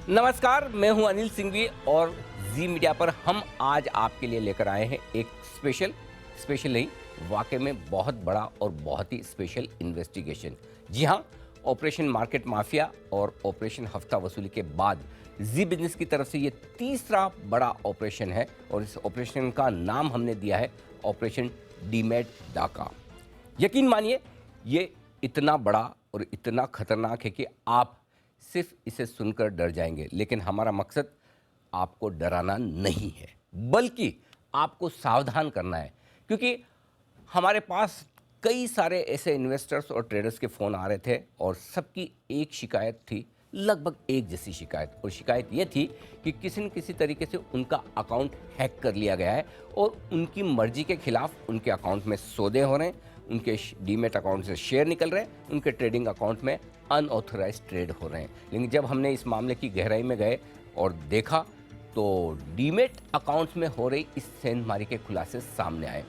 नमस्कार, मैं हूं अनिल सिंघवी और जी मीडिया पर हम आज आपके लिए लेकर आए हैं एक स्पेशल नहीं, वाकई में बहुत बड़ा और बहुत ही स्पेशल इन्वेस्टिगेशन। जी हां, ऑपरेशन मार्केट माफिया और ऑपरेशन हफ्ता वसूली के बाद जी बिजनेस की तरफ से ये तीसरा बड़ा ऑपरेशन है और इस ऑपरेशन का नाम हमने दिया है ऑपरेशन डीमैट डाका। यकीन मानिए, ये इतना बड़ा और इतना खतरनाक है कि आप सिर्फ इसे सुनकर डर जाएंगे, लेकिन हमारा मकसद आपको डराना नहीं है, बल्कि आपको सावधान करना है। क्योंकि हमारे पास कई सारे ऐसे इन्वेस्टर्स और ट्रेडर्स के फ़ोन आ रहे थे और सबकी एक शिकायत थी, लगभग एक जैसी शिकायत। और शिकायत ये थी कि किसी न किसी तरीके से उनका अकाउंट हैक कर लिया गया है और उनकी मर्जी के खिलाफ उनके अकाउंट में सौदे हो रहे हैं, उनके डीमेट अकाउंट से शेयर निकल रहे हैं, उनके ट्रेडिंग अकाउंट में अनऑथराइज ट्रेड हो रहे हैं। लेकिन जब हमने इस मामले की गहराई में गए और देखा तो डीमेट अकाउंट्स में हो रही इस सेंधमारी के खुलासे सामने आए।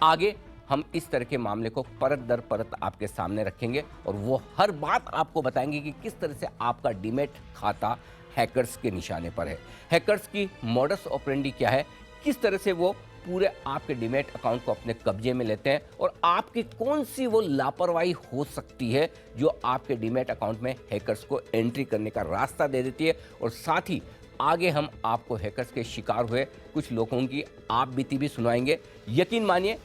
आगे हम इस तरह के मामले को परत दर परत आपके सामने रखेंगे और वो हर बात आपको बताएंगे कि किस तरह से आपका डीमेट खाता हैकर्स के निशाने पर है, हैकर्स की मॉडस ऑपरेंडी क्या है, किस तरह से वो पूरे आपके डीमेट अकाउंट को अपने कब्जे में लेते हैं और आपकी कौन सी वो लापरवाही हो सकती है जो आपके डीमेट अकाउंट में हैकर्स को एंट्री करने का रास्ता दे देती है। और साथ ही आगे हम आपको हैकर्स के शिकार हुए कुछ लोगों की आप बीती भी सुनाएंगे। यकीन मानिए,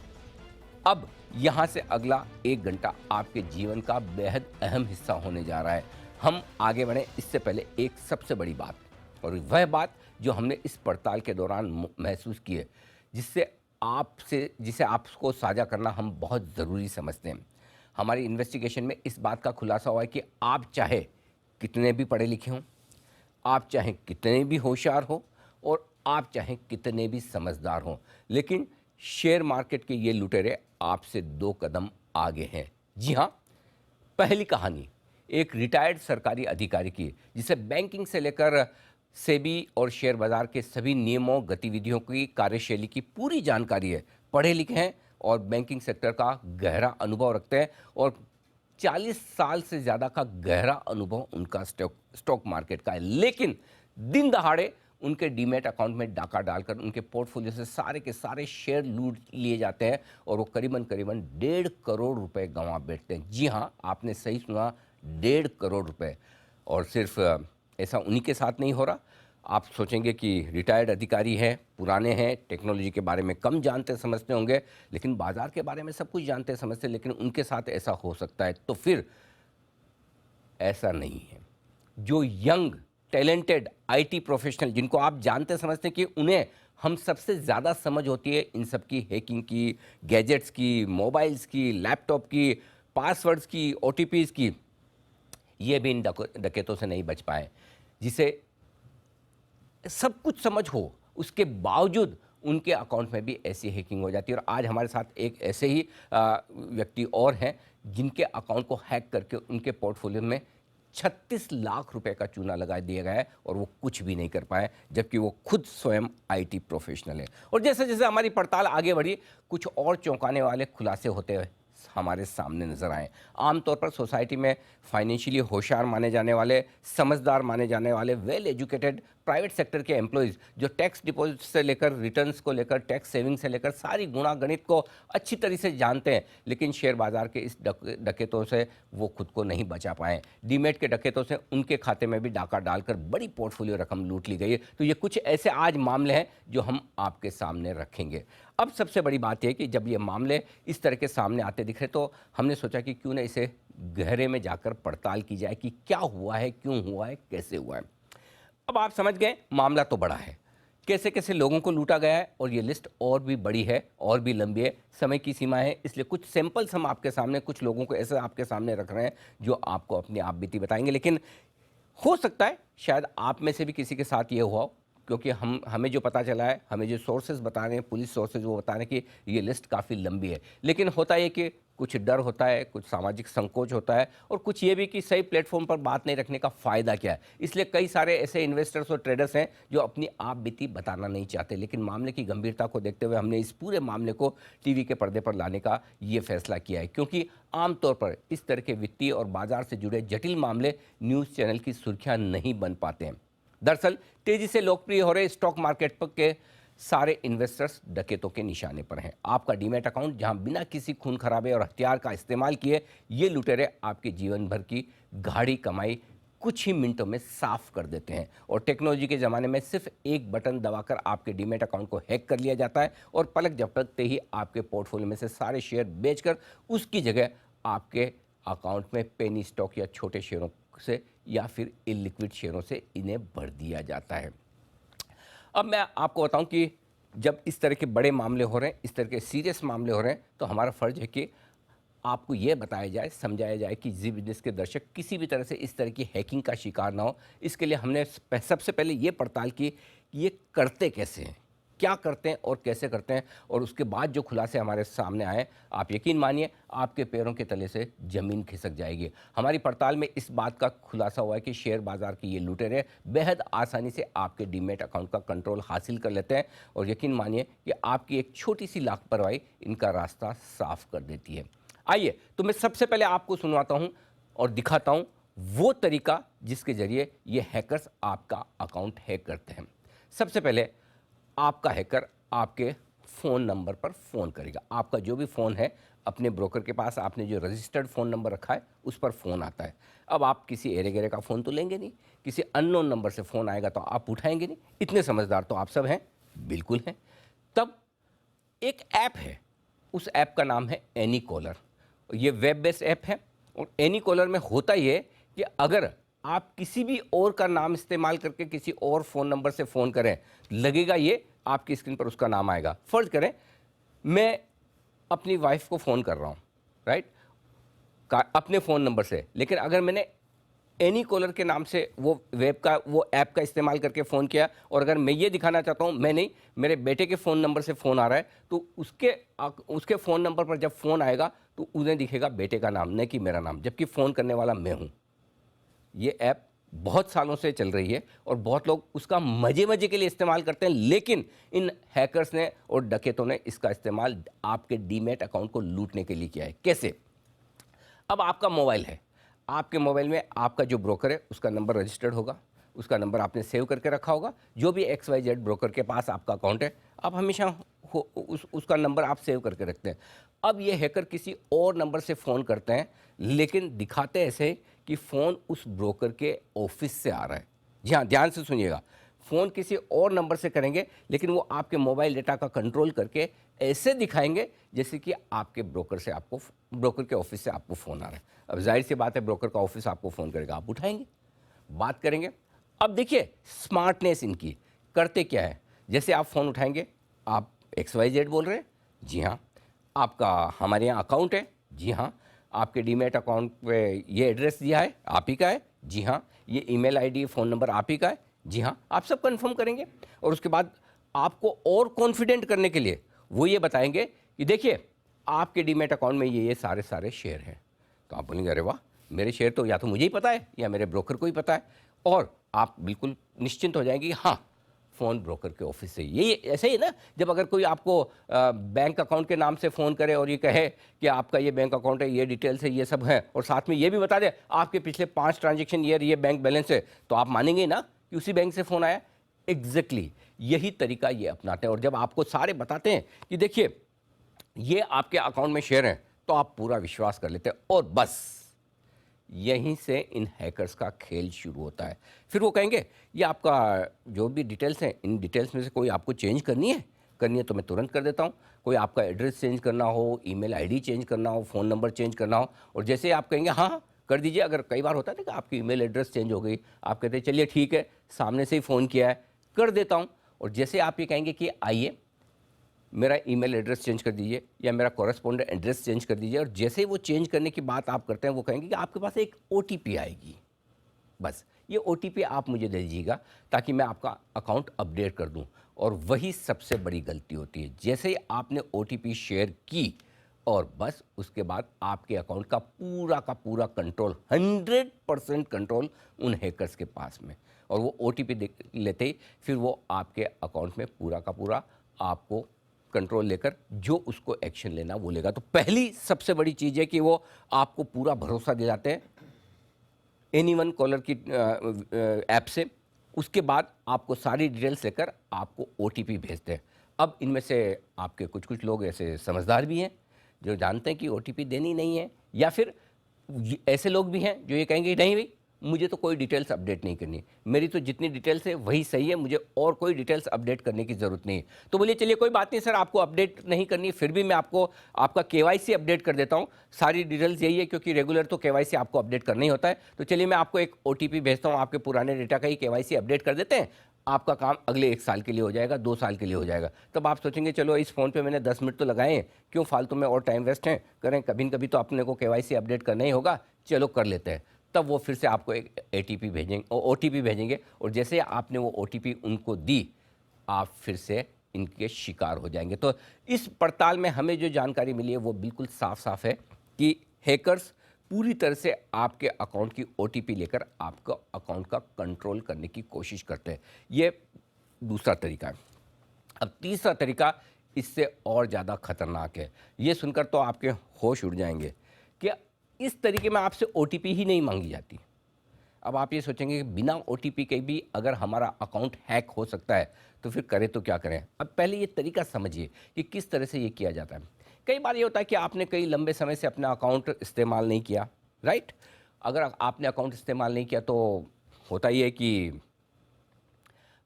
अब यहाँ से अगला 1 घंटा आपके जीवन का बेहद अहम हिस्सा होने जा रहा है। हम आगे बढ़ें इससे पहले एक सबसे बड़ी बात, और वह बात जो हमने इस पड़ताल के दौरान महसूस की है, जिसे आपको साझा करना हम बहुत ज़रूरी समझते हैं। हमारी इन्वेस्टिगेशन में इस बात का खुलासा हुआ है कि आप चाहे कितने भी पढ़े लिखे हों, आप चाहे कितने भी होशियार हो और आप चाहे कितने भी समझदार हों, लेकिन शेयर मार्केट के ये लुटेरे आपसे 2 कदम आगे हैं। जी हाँ, पहली कहानी एक रिटायर्ड सरकारी अधिकारी की, जिसे बैंकिंग से लेकर सेबी और शेयर बाजार के सभी नियमों, गतिविधियों की कार्यशैली की पूरी जानकारी है। पढ़े लिखे हैं और बैंकिंग सेक्टर का गहरा अनुभव रखते हैं और 40 साल से ज़्यादा का गहरा अनुभव उनका स्टॉक मार्केट का है। लेकिन दिन दहाड़े उनके डीमेट अकाउंट में डाका डालकर उनके पोर्टफोलियो से सारे के सारे शेयर लूट लिए जाते हैं और वो करीबन करीबन 1.5 करोड़ रुपए गंवा बैठते हैं। जी हाँ, आपने सही सुना, 1.5 करोड़ रुपए। और सिर्फ ऐसा उन्हीं के साथ नहीं हो रहा। आप सोचेंगे कि रिटायर्ड अधिकारी हैं, पुराने हैं, टेक्नोलॉजी के बारे में कम जानते समझते होंगे, लेकिन बाजार के बारे में सब कुछ जानते समझते, लेकिन उनके साथ ऐसा हो सकता है। तो फिर ऐसा नहीं है। जो यंग टैलेंटेड आईटी प्रोफेशनल, जिनको आप जानते समझते हैं कि उन्हें हम सबसे ज़्यादा समझ होती है इन सब की, हैकिंग की, गैजेट्स की, मोबाइल्स की, लैपटॉप की, पासवर्ड्स की, ओटीपीज़ की, ये भी इन डकैतों से नहीं बच पाए। जिसे सब कुछ समझ हो, उसके बावजूद उनके अकाउंट में भी ऐसी हैकिंग हो जाती है। और आज हमारे साथ एक ऐसे ही व्यक्ति और हैं जिनके अकाउंट को हैक करके उनके पोर्टफोलियो में 36 लाख रुपए का चूना लगा दिया गया है और वो कुछ भी नहीं कर पाए, जबकि वो खुद स्वयं आईटी प्रोफेशनल है। और जैसे जैसे हमारी पड़ताल आगे बढ़ी, कुछ और चौंकाने वाले खुलासे होते हुए हमारे सामने नजर आए। आमतौर पर सोसाइटी में फाइनेंशियली होशियार माने जाने वाले, समझदार माने जाने वाले, वेल एजुकेटेड प्राइवेट सेक्टर के एम्प्लॉयज़ जो टैक्स डिपॉजिट से लेकर रिटर्न्स को लेकर, टैक्स सेविंग से लेकर सारी गुणा गणित को अच्छी तरह से जानते हैं, लेकिन शेयर बाजार के इस डकैतों से वो खुद को नहीं बचा पाए। डीमेट के डकैतों से उनके खाते में भी डाका डालकर बड़ी पोर्टफोलियो रकम लूट ली गई है। तो ये कुछ ऐसे आज मामले हैं जो हम आपके सामने रखेंगे। अब सबसे बड़ी बात यह कि जब ये मामले इस तरह के सामने आते दिख रहे, तो हमने सोचा कि क्यों ना इसे गहरे में जाकर पड़ताल की जाए कि क्या हुआ है, क्यों हुआ है, कैसे हुआ है। अब आप समझ गए, मामला तो बड़ा है, कैसे कैसे लोगों को लूटा गया है, और ये लिस्ट और भी बड़ी है और भी लंबी है। समय की सीमा है, इसलिए कुछ सैंपल्स हम आपके सामने, कुछ लोगों को ऐसे आपके सामने रख रहे हैं जो आपको अपनी आप बीती बताएंगे। लेकिन हो सकता है शायद आप में से भी किसी के साथ ये हुआ हो, क्योंकि हमें जो पता चला है, हमें जो सोर्सेज बता रहे हैं, पुलिस सोर्सेज, वो बता रहे हैं कि ये लिस्ट काफ़ी लंबी है। लेकिन होता है कि कुछ डर होता है, कुछ सामाजिक संकोच होता है, और कुछ ये भी कि सही प्लेटफॉर्म पर बात नहीं रखने का फ़ायदा क्या है। इसलिए कई सारे ऐसे इन्वेस्टर्स और ट्रेडर्स हैं जो अपनी आप बीती बताना नहीं चाहते। लेकिन मामले की गंभीरता को देखते हुए हमने इस पूरे मामले को टीवी के पर्दे पर लाने का ये फैसला किया है, क्योंकि आमतौर पर इस तरह के वित्तीय और बाजार से जुड़े जटिल मामले न्यूज़ चैनल की सुर्खियाँ नहीं बन पाते हैं। दरअसल तेजी से लोकप्रिय हो रहे स्टॉक मार्केट पर के सारे इन्वेस्टर्स डकैतों के निशाने पर हैं। आपका डीमैट अकाउंट जहां बिना किसी खून खराबे और हथियार का इस्तेमाल किए ये लुटेरे आपके जीवन भर की गाढ़ी कमाई कुछ ही मिनटों में साफ कर देते हैं। और टेक्नोलॉजी के ज़माने में सिर्फ एक बटन दबाकर आपके डीमैट अकाउंट को हैक कर लिया जाता है और पलक झपकते ही आपके पोर्टफोलियो में से सारे शेयर बेचकर उसकी जगह आपके अकाउंट में पेनी स्टॉक या छोटे शेयरों से या फिर इलिक्विड शेयरों से इन्हें भर दिया जाता है। अब मैं आपको बताऊं कि जब इस तरह के बड़े मामले हो रहे हैं, इस तरह के सीरियस मामले हो रहे हैं, तो हमारा फ़र्ज़ है कि आपको ये बताया जाए, समझाया जाए कि जी बिज़नेस के दर्शक किसी भी तरह से इस तरह की हैकिंग का शिकार ना हो। इसके लिए हमने सबसे पहले ये पड़ताल की कि ये करते कैसे हैं, क्या करते हैं और कैसे करते हैं, और उसके बाद जो खुलासे हमारे सामने आए, आप यकीन मानिए आपके पैरों के तले से ज़मीन खिसक जाएगी। हमारी पड़ताल में इस बात का खुलासा हुआ है कि शेयर बाज़ार के ये लुटेरे बेहद आसानी से आपके डीमैट अकाउंट का कंट्रोल हासिल कर लेते हैं और यकीन मानिए कि आपकी एक छोटी सी लापरवाही इनका रास्ता साफ कर देती है। आइए तो मैं सबसे पहले आपको सुनवाता हूं और दिखाता हूं वो तरीका जिसके जरिए ये हैकर्स आपका अकाउंट हैक करते हैं। सबसे पहले आपका हैकर आपके फ़ोन नंबर पर फ़ोन करेगा। आपका जो भी फ़ोन है अपने ब्रोकर के पास आपने जो रजिस्टर्ड फ़ोन नंबर रखा है उस पर फ़ोन आता है। अब आप किसी एरे गेरे का फ़ोन तो लेंगे नहीं, किसी अननोन नंबर से फ़ोन आएगा तो आप उठाएंगे नहीं। इतने समझदार तो आप सब हैं, बिल्कुल हैं। तब एक ऐप है, उस ऐप का नाम है एनी कॉलर। ये वेब बेस्ड ऐप है और एनी कॉलर में होता ये कि अगर आप किसी भी और का नाम इस्तेमाल करके किसी और फ़ोन नंबर से फ़ोन करें, लगेगा ये आपकी स्क्रीन पर उसका नाम आएगा। फ़र्ज़ करें मैं अपनी वाइफ को फ़ोन कर रहा हूँ, राइट, अपने फ़ोन नंबर से, लेकिन अगर मैंने एनी कॉलर के नाम से वो वेब का वो ऐप का इस्तेमाल करके फ़ोन किया और अगर मैं ये दिखाना चाहता हूँ, मैं नहीं, मेरे बेटे के फ़ोन नंबर से फ़ोन आ रहा है, तो उसके फ़ोन नंबर पर जब फ़ोन आएगा तो उन्हें दिखेगा बेटे का नाम, न कि मेरा नाम, जबकि फ़ोन करने वाला मैं हूँ। ये ऐप बहुत सालों से चल रही है और बहुत लोग उसका मज़े मज़े के लिए इस्तेमाल करते हैं, लेकिन इन हैकर्स ने और डकैतों ने इसका इस्तेमाल आपके डीमैट अकाउंट को लूटने के लिए किया है। कैसे? अब आपका मोबाइल है, आपके मोबाइल में आपका जो ब्रोकर है उसका नंबर रजिस्टर्ड होगा, उसका नंबर आपने सेव करके रखा होगा। जो भी XYZ ब्रोकर के पास आपका अकाउंट है, आप हमेशा उसका नंबर आप सेव करके रखते हैं। अब ये हैकर किसी और नंबर से फ़ोन करते हैं, लेकिन दिखाते ऐसे कि फ़ोन उस ब्रोकर के ऑफिस से आ रहा है। जी हाँ, ध्यान से सुनिएगा, फ़ोन किसी और नंबर से करेंगे, लेकिन वो आपके मोबाइल डेटा का कंट्रोल करके ऐसे दिखाएंगे जैसे कि आपके ब्रोकर के ऑफिस से आपको फ़ोन आ रहा है। अब जाहिर सी बात है, ब्रोकर का ऑफिस आपको फ़ोन करेगा, आप उठाएंगे, बात करेंगे। अब देखिए स्मार्टनेस इनकी, करते क्या है, जैसे आप फ़ोन उठाएंगे, आप XYZ बोल रहे हैं, जी हाँ, आपका हमारे यहाँ अकाउंट है, जी हाँ, आपके डीमैट अकाउंट पे ये एड्रेस दिया है, आप ही का है, जी हाँ, ये ईमेल आईडी फ़ोन नंबर आप ही का है, जी हाँ, आप सब कंफर्म करेंगे। और उसके बाद आपको और कॉन्फिडेंट करने के लिए वो ये बताएंगे कि देखिए आपके डीमैट अकाउंट में ये सारे शेयर हैं। तो आप बोलेंगे अरे वाह, मेरे शेयर तो या तो मुझे ही पता है या मेरे ब्रोकर को ही पता है, और आप बिल्कुल निश्चिंत हो जाएंगे कि हाँ, फ़ोन ब्रोकर के ऑफिस से। ये ऐसे ही ना, जब अगर कोई आपको बैंक अकाउंट के नाम से फ़ोन करे और ये कहे कि आपका ये बैंक अकाउंट है, ये डिटेल्स है, ये सब है, और साथ में ये भी बता दे आपके पिछले 5 ट्रांजेक्शन ईयर ये बैंक बैलेंस है, तो आप मानेंगे ना कि उसी बैंक से फ़ोन आया। एग्जैक्टली यही तरीका ये अपनाते हैं, और जब आपको सारे बताते हैं कि देखिए ये आपके अकाउंट में शेयर हैं, तो आप पूरा विश्वास कर लेते हैं, और बस यहीं से इन हैकर्स का खेल शुरू होता है। फिर वो कहेंगे ये आपका जो भी डिटेल्स हैं, इन डिटेल्स में से कोई आपको चेंज करनी है तो मैं तुरंत कर देता हूँ। कोई आपका एड्रेस चेंज करना हो, ईमेल आईडी चेंज करना हो, फ़ोन नंबर चेंज करना हो, और जैसे आप कहेंगे हाँ हाँ कर दीजिए, अगर कई बार होता है ना कि आपकी ईमेल एड्रेस चेंज हो गई, आप कहते हैं चलिए ठीक है, सामने से ही फ़ोन किया है, कर देता हूँ। और जैसे आप ये कहेंगे कि आइए मेरा ईमेल एड्रेस चेंज कर दीजिए या मेरा कॉरेस्पॉन्डेंट एड्रेस चेंज कर दीजिए, और जैसे ही वो चेंज करने की बात आप करते हैं, वो कहेंगे कि आपके पास एक OTP आएगी, बस ये OTP आप मुझे दे दीजिएगा ताकि मैं आपका अकाउंट अपडेट कर दूं। और वही सबसे बड़ी गलती होती है, जैसे ही आपने OTP शेयर की और बस उसके बाद आपके अकाउंट का पूरा कंट्रोल, 100% कंट्रोल उन हैकर्स के पास में, और वो OTP लेते ही फिर वो आपके अकाउंट में पूरा का पूरा आपको कंट्रोल लेकर जो उसको एक्शन लेना वो लेगा। तो पहली सबसे बड़ी चीज़ है कि वो आपको पूरा भरोसा दिलाते हैं एनी वन कॉलर की ऐप से, उसके बाद आपको सारी डिटेल्स लेकर आपको ओटीपी भेजते हैं। अब इनमें से आपके कुछ कुछ लोग ऐसे समझदार भी हैं जो जानते हैं कि ओटीपी देनी नहीं है, या फिर ऐसे लोग भी हैं जो ये कहेंगे नहीं भाई मुझे तो कोई डिटेल्स अपडेट नहीं करनी, मेरी तो जितनी डिटेल्स है वही सही है, मुझे और कोई डिटेल्स अपडेट करने की ज़रूरत नहीं है। तो बोलिए चलिए कोई बात नहीं सर, आपको अपडेट नहीं करनी, फिर भी मैं आपको आपका केवाईसी अपडेट कर देता हूँ। सारी डिटेल्स यही है क्योंकि रेगुलर तो केवाईसी आपको अपडेट करना ही होता है। तो चलिए मैं आपको एक ओटीपी भेजता हूँ, आपके पुराने डेटा का ही केवाईसी अपडेट कर देते हैं, आपका काम अगले 1 साल के लिए हो जाएगा, 2 साल के लिए हो जाएगा। तब आप सोचेंगे चलो इस फ़ोन पे मैंने 10 मिनट तो लगाए हैं, क्यों फालतू में और टाइम वेस्ट है करें, कभी न कभी तो अपने को केवाईसी अपडेट करना ही होगा, चलो कर लेते हैं। तब वो फिर से आपको एक एटीपी भेजेंगे, ओटीपी भेजेंगे, और जैसे आपने वो ओटीपी उनको दी, आप फिर से इनके शिकार हो जाएंगे। तो इस पड़ताल में हमें जो जानकारी मिली है वो बिल्कुल साफ साफ है कि हैकर्स पूरी तरह से आपके अकाउंट की ओटीपी लेकर आपका अकाउंट का कंट्रोल करने की कोशिश करते हैं। ये दूसरा तरीका है। अब तीसरा तरीका इससे और ज़्यादा खतरनाक है। ये सुनकर तो आपके होश उड़ जाएंगे कि इस तरीके में आपसे ओटीपी ही नहीं मांगी जाती। अब आप ये सोचेंगे कि बिना ओटीपी के भी अगर हमारा अकाउंट हैक हो सकता है तो फिर करें तो क्या करें। अब पहले ये तरीका समझिए कि किस तरह से ये किया जाता है। कई बार ये होता है कि आपने कई लंबे समय से अपना अकाउंट इस्तेमाल नहीं किया, राइट। अगर आपने अकाउंट इस्तेमाल नहीं किया तो होता ये है कि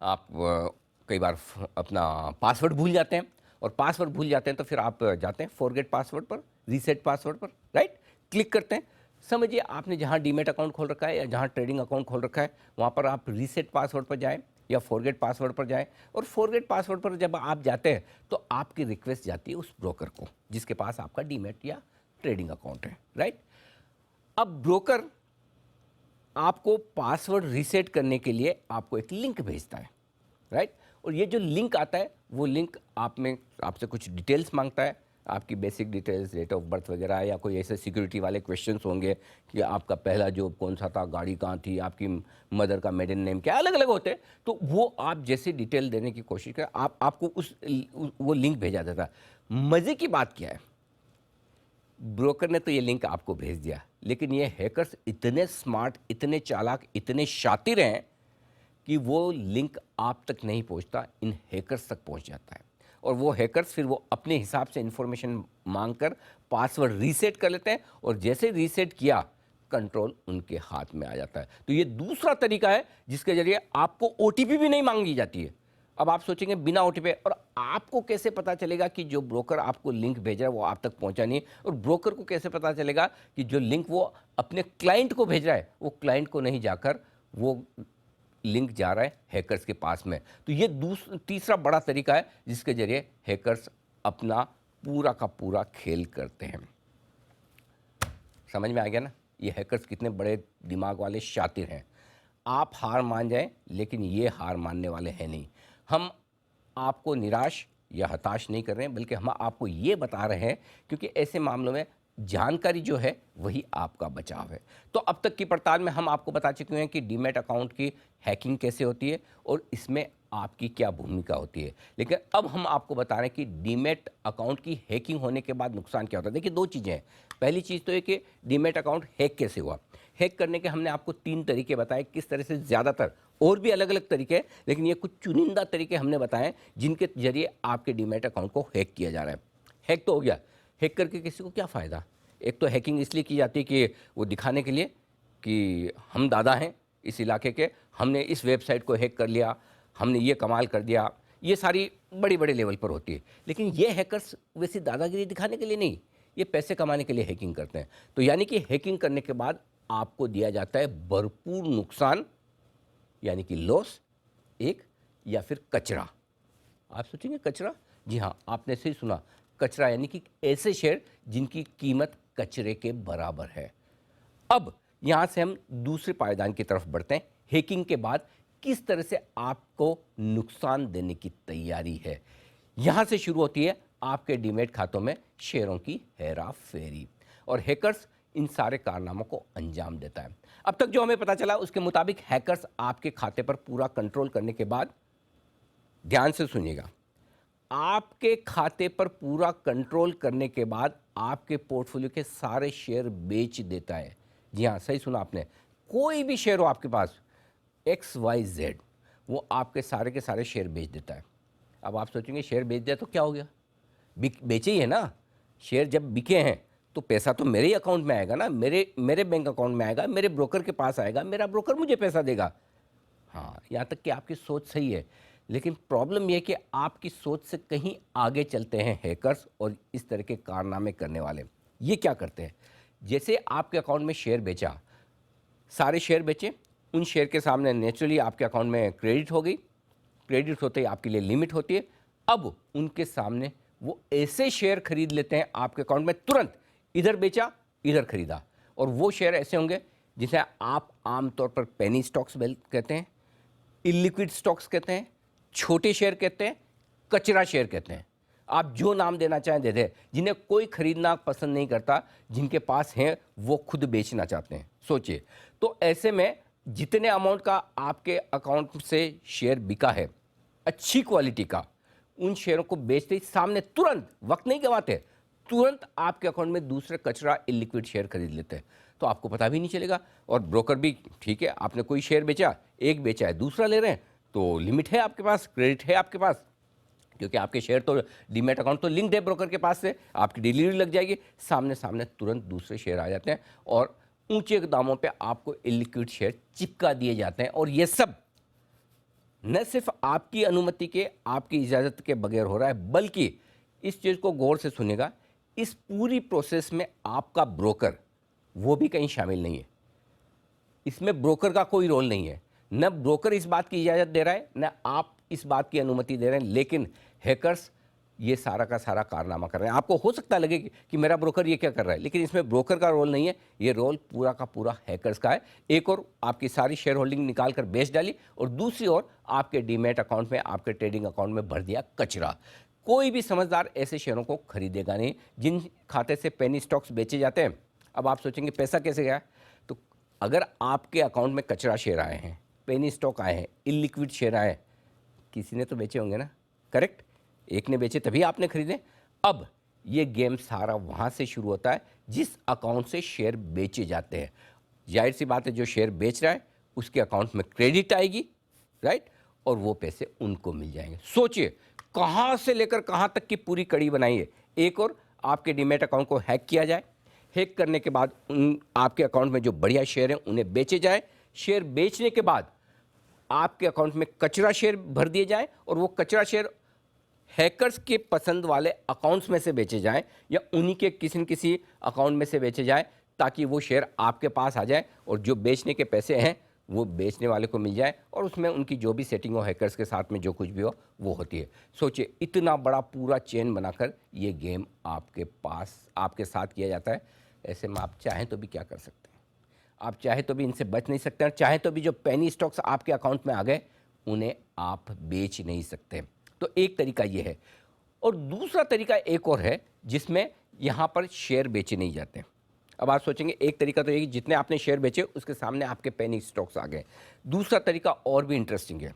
आप कई बार अपना पासवर्ड भूल जाते हैं, और पासवर्ड भूल जाते हैं तो फिर आप जाते हैं फॉरगेट पासवर्ड पर, रीसेट पासवर्ड पर, राइट, क्लिक करते हैं। समझिए आपने जहां डीमैट अकाउंट खोल रखा है या जहां ट्रेडिंग अकाउंट खोल रखा है वहां पर आप रीसेट पासवर्ड पर जाएं या फॉरगेट पासवर्ड पर जाएं, और फॉरगेट पासवर्ड पर जब आप जाते हैं तो आपकी रिक्वेस्ट जाती है उस ब्रोकर को जिसके पास आपका डीमैट या ट्रेडिंग अकाउंट है, राइट। अब ब्रोकर आपको पासवर्ड रीसेट करने के लिए आपको एक लिंक भेजता है, राइट। और ये जो लिंक आता है वो लिंक आपसे कुछ डिटेल्स मांगता है, आपकी basic details, date of birth वगैरह, या कोई ऐसे सिक्योरिटी वाले क्वेश्चंस होंगे कि आपका पहला जॉब कौन सा था, गाड़ी कहाँ थी, आपकी मदर का मेडन नेम क्या, अलग अलग होते हैं। तो वो आप जैसे डिटेल देने की कोशिश करें, आपको वो लिंक भेजा जाता है। मज़े की बात क्या है, ब्रोकर ने तो ये लिंक आपको भेज दिया, लेकिन ये हैकर्स इतने स्मार्ट, इतने चालाक, इतने शातिर हैं कि वो लिंक आप तक नहीं पहुंचता, इन हैकर्स तक पहुंच जाता है। और वो हैकर्स फिर वो अपने हिसाब से इन्फॉर्मेशन मांगकर पासवर्ड रीसेट कर लेते हैं, और जैसे रीसेट किया कंट्रोल उनके हाथ में आ जाता है। तो ये दूसरा तरीका है जिसके जरिए आपको ओटीपी भी नहीं मांगी जाती है। अब आप सोचेंगे बिना ओटीपी, और आपको कैसे पता चलेगा कि जो ब्रोकर आपको लिंक भेज रहा है वो आप तक पहुंचा नहीं, और ब्रोकर को कैसे पता चलेगा कि जो लिंक वो अपने क्लाइंट को भेज रहा है वो क्लाइंट को नहीं जाकर वो लिंक जा रहा है हैकर्स के पास में। तो ये तीसरा बड़ा तरीका है जिसके जरिए हैकर्स अपना पूरा का पूरा खेल करते हैं। समझ में आ गया ना, ये हैकर्स कितने बड़े दिमाग वाले शातिर हैं। आप हार मान जाएं, लेकिन ये हार मानने वाले हैं नहीं। हम आपको निराश या हताश नहीं कर रहे हैं, बल्कि हम आपको ये बता रहे हैं क्योंकि ऐसे मामलों में जानकारी जो है वही आपका बचाव है। तो अब तक की पड़ताल में हम आपको बता चुके हैं कि डीमैट अकाउंट की हैकिंग कैसे होती है और इसमें आपकी क्या भूमिका होती है। लेकिन अब हम आपको बता रहे हैं कि डीमैट अकाउंट की हैकिंग होने के बाद नुकसान क्या होता है। देखिए, दो चीज़ें हैं। पहली चीज़ तो है कि डीमैट अकाउंट हैक कैसे हुआ। हैक करने के हमने आपको 3 तरीके बताए, किस तरह से, ज़्यादातर और भी अलग अलग तरीके हैं, लेकिन ये कुछ चुनिंदा तरीके हमने बताए जिनके जरिए आपके डीमैट अकाउंट को हैक किया जा रहा है। हैक तो हो गया, हैक करके किसी को क्या फ़ायदा। एक तो हैकिंग इसलिए की जाती है कि वो दिखाने के लिए कि हम दादा हैं इस इलाके के, हमने इस वेबसाइट को हैक कर लिया, हमने ये कमाल कर दिया। ये सारी बड़ी बड़े लेवल पर होती है। लेकिन ये हैकर्स वैसी दादागिरी दिखाने के लिए नहीं, ये पैसे कमाने के लिए हैकिंग करते हैं। तो यानी कि हैकिंग करने के बाद आपको दिया जाता है भरपूर नुकसान, यानी कि लॉस एक, या फिर कचरा। आप सोचेंगे कचरा? जी हाँ, आपने सही सुना, कचरा, यानी कि ऐसे शेयर जिनकी कीमत कचरे के बराबर है। अब यहां से हम दूसरे पायदान की तरफ बढ़ते हैं। हैकिंग के बाद किस तरह से आपको नुकसान देने की तैयारी है। यहां से शुरू होती है आपके डीमैट खातों में शेयरों की हेरा फेरी, और हैकर्स इन सारे कारनामों को अंजाम देता है। अब तक जो हमें पता चला उसके मुताबिक हैकर्स आपके खाते पर पूरा कंट्रोल करने के बाद, ध्यान से सुनिएगा, आपके खाते पर पूरा कंट्रोल करने के बाद आपके पोर्टफोलियो के सारे शेयर बेच देता है। जी हाँ, सही सुना आपने। कोई भी शेयर हो आपके पास, XYZ, वो आपके सारे के सारे शेयर बेच देता है। अब आप सोचेंगे शेयर बेच दिया तो क्या हो गया, बेचे ही है ना। शेयर जब बिके हैं तो पैसा तो मेरे ही अकाउंट में आएगा ना, मेरे मेरे बैंक अकाउंट में आएगा, मेरे ब्रोकर के पास आएगा, मेरा ब्रोकर मुझे पैसा देगा। हाँ, यहाँ तक कि आपकी सोच सही है, लेकिन प्रॉब्लम यह कि आपकी सोच से कहीं आगे चलते हैं हैकर्स और इस तरह के कारनामे करने वाले। ये क्या करते हैं, जैसे आपके अकाउंट में शेयर बेचा, सारे शेयर बेचे, उन शेयर के सामने नेचुरली आपके अकाउंट में क्रेडिट हो गई, क्रेडिट होते ही आपके लिए लिमिट होती है। अब उनके सामने वो ऐसे शेयर खरीद लेते हैं आपके अकाउंट में तुरंत, इधर बेचा इधर खरीदा, और वो शेयर ऐसे होंगे जिसे आप आमतौर पर पेनी स्टॉक्स कहते हैं, इलिक्विड स्टॉक्स कहते हैं, छोटे शेयर कहते हैं, कचरा शेयर कहते हैं। आप जो नाम देना चाहें दे दें, जिन्हें कोई खरीदना पसंद नहीं करता, जिनके पास हैं वो खुद बेचना चाहते हैं। सोचिए, तो ऐसे में जितने अमाउंट का आपके अकाउंट से शेयर बिका है अच्छी क्वालिटी का, उन शेयरों को बेचते ही सामने तुरंत, वक्त नहीं गंवाते, तुरंत आपके अकाउंट में दूसरे कचरा इलिक्विड शेयर खरीद लेते हैं, तो आपको पता भी नहीं चलेगा। और ब्रोकर भी, ठीक है, आपने कोई शेयर बेचा, एक बेचा है दूसरा ले रहे हैं, तो लिमिट है आपके पास, क्रेडिट है आपके पास, क्योंकि आपके शेयर तो डीमैट अकाउंट तो लिंक्ड है ब्रोकर के पास से, आपकी डिलीवरी लग जाएगी, सामने सामने तुरंत दूसरे शेयर आ जाते हैं और ऊंचे दामों पे आपको इलिक्विड शेयर चिपका दिए जाते हैं। और ये सब न सिर्फ आपकी अनुमति के, आपकी इजाज़त के बगैर हो रहा है, बल्कि इस चीज़ को गौर से सुनेगा, इस पूरी प्रोसेस में आपका ब्रोकर वो भी कहीं शामिल नहीं है। इसमें ब्रोकर का कोई रोल नहीं है, न ब्रोकर इस बात की इजाज़त दे रहा है, न आप इस बात की अनुमति दे रहे हैं, लेकिन हैकर्स ये सारा का सारा कारनामा कर रहे हैं। आपको हो सकता लगे कि मेरा ब्रोकर ये क्या कर रहा है, लेकिन इसमें ब्रोकर का रोल नहीं है, ये रोल पूरा का पूरा हैकर्स का है। एक और आपकी सारी शेयर होल्डिंग निकाल कर बेच डाली, और दूसरी ओर आपके डीमैट अकाउंट में, आपके ट्रेडिंग अकाउंट में भर दिया कचरा। कोई भी समझदार ऐसे शेयरों को खरीदेगा नहीं जिन खाते से पेनी स्टॉक्स बेचे जाते हैं। अब आप सोचेंगे पैसा कैसे गया, तो अगर आपके अकाउंट में कचरा शेयर आए हैं, पेनी स्टॉक आए हैं, इलिक्विड शेयर आए हैं, किसी ने तो बेचे होंगे ना, करेक्ट, एक ने बेचे तभी आपने खरीदे। अब ये गेम सारा वहाँ से शुरू होता है जिस अकाउंट से शेयर बेचे जाते हैं। जाहिर सी बात है, जो शेयर बेच रहा है उसके अकाउंट में क्रेडिट आएगी, राइट, और वो पैसे उनको मिल जाएंगे। सोचिए कहाँ से लेकर कहाँ तक की पूरी कड़ी बनाई है। एक और आपके डीमैट अकाउंट को हैक किया जाए, हैक करने के बाद उन आपके अकाउंट में जो बढ़िया शेयर हैं उन्हें बेचे जाए, शेयर बेचने के बाद आपके अकाउंट में कचरा शेयर भर दिए जाए, और वो कचरा शेयर हैकर्स के पसंद वाले अकाउंट्स में से बेचे जाएं या उन्हीं के किसी न किसी अकाउंट में से बेचे जाए, ताकि वो शेयर आपके पास आ जाए और जो बेचने के पैसे हैं वो बेचने वाले को मिल जाए, और उसमें उनकी जो भी सेटिंग हो, हैकर्स के साथ में जो कुछ भी हो वो होती है। सोचिए इतना बड़ा पूरा चेन बनाकर ये गेम आपके पास, आपके साथ किया जाता है। ऐसे में आप चाहें तो भी क्या कर सकते हैं, आप चाहे तो भी इनसे बच नहीं सकते, और चाहे तो भी जो पेनी स्टॉक्स आपके अकाउंट में आ गए उन्हें आप बेच नहीं सकते। तो एक तरीका ये है, और दूसरा तरीका एक और है जिसमें यहाँ पर शेयर बेचे नहीं जाते। अब आप सोचेंगे एक तरीका तो ये कि जितने आपने शेयर बेचे उसके सामने आपके पेनी स्टॉक्स आ गए। दूसरा तरीका और भी इंटरेस्टिंग है,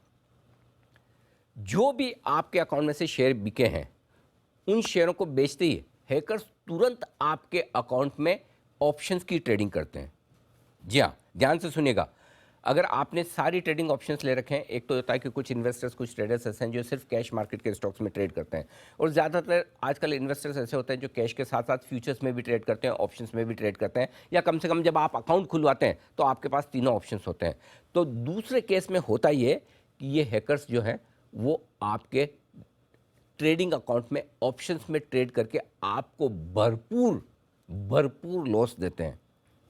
जो भी आपके अकाउंट में से शेयर बिके हैं उन शेयरों को बेचते ही हैकर्स तुरंत आपके अकाउंट में ऑप्शंस की ट्रेडिंग करते हैं। जी हाँ, ध्यान से सुनिएगा। अगर आपने सारी ट्रेडिंग ऑप्शंस ले रखे हैं, एक तो होता है कि कुछ इन्वेस्टर्स, कुछ ट्रेडर्स ऐसे हैं जो सिर्फ कैश मार्केट के स्टॉक्स में ट्रेड करते हैं, और ज़्यादातर आजकल इन्वेस्टर्स ऐसे होते हैं जो कैश के साथ साथ फ्यूचर्स में भी ट्रेड करते हैं, ऑप्शंस में भी ट्रेड करते हैं, या कम से कम जब आप अकाउंट खुलवाते हैं तो आपके पास तीनों ऑप्शंस होते हैं। तो दूसरे केस में होता ये कि ये हैकर्स जो है वो आपके ट्रेडिंग अकाउंट में ऑप्शंस में ट्रेड करके आपको भरपूर भरपूर लॉस देते हैं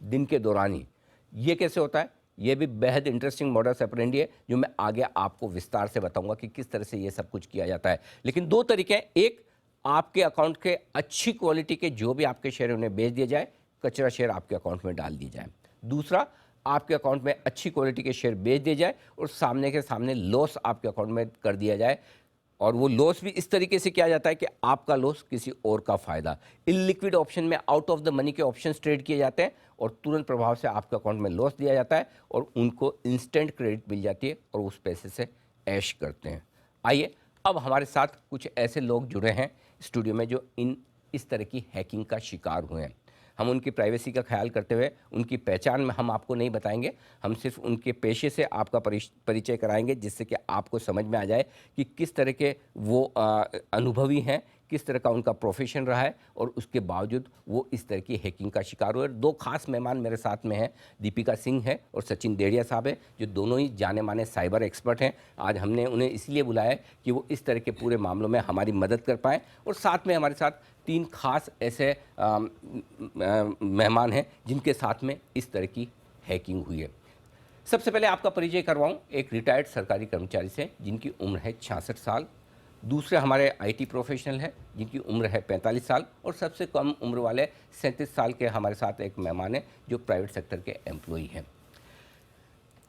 दिन के दौरान ही। ये कैसे होता है, ये भी बेहद इंटरेस्टिंग मॉडस ऑपरेंडी है जो मैं आगे आपको विस्तार से बताऊंगा कि किस तरह से ये सब कुछ किया जाता है। लेकिन दो तरीके हैं, एक आपके अकाउंट के अच्छी क्वालिटी के जो भी आपके शेयर उन्हें बेच दिया जाए, कचरा शेयर आपके अकाउंट में डाल दिए जाए। दूसरा, आपके अकाउंट में अच्छी क्वालिटी के शेयर बेच दिए जाए और सामने के सामने लॉस आपके अकाउंट में कर दिया जाए, और वो लॉस भी इस तरीके से किया जाता है कि आपका लॉस किसी और का फायदा। इलिक्विड ऑप्शन में आउट ऑफ द मनी के ऑप्शंस ट्रेड किए जाते हैं और तुरंत प्रभाव से आपके अकाउंट में लॉस दिया जाता है और उनको इंस्टेंट क्रेडिट मिल जाती है और उस पैसे से ऐश करते हैं। आइए, अब हमारे साथ कुछ ऐसे लोग जुड़े हैं स्टूडियो में जो इस तरह की हैकिंग का शिकार हुए हैं। हम उनकी प्राइवेसी का ख्याल करते हुए उनकी पहचान में हम आपको नहीं बताएंगे। हम सिर्फ उनके पेशे से आपका परिचय कराएंगे, जिससे कि आपको समझ में आ जाए कि किस तरह के वो अनुभवी हैं, किस तरह का उनका प्रोफेशन रहा है, और उसके बावजूद वो इस तरह की हैकिंग का शिकार हुए। दो खास मेहमान मेरे साथ में हैं, दीपिका सिंह है और सचिन देड़िया साहब हैं, जो दोनों ही जाने माने साइबर एक्सपर्ट हैं। आज हमने उन्हें इसलिए बुलाया है कि वो इस तरह के पूरे मामलों में हमारी मदद कर पाएँ, और साथ में हमारे साथ 3 खास ऐसे मेहमान हैं जिनके साथ में इस तरह की हैकिंग हुई है। सबसे पहले आपका परिचय करवाऊं एक रिटायर्ड सरकारी कर्मचारी से, जिनकी उम्र है 66 साल। दूसरे हमारे आईटी प्रोफेशनल है, जिनकी उम्र है 45 साल। और सबसे कम उम्र वाले 37 साल के हमारे साथ एक मेहमान है, जो प्राइवेट सेक्टर के एम्प्लॉई हैं।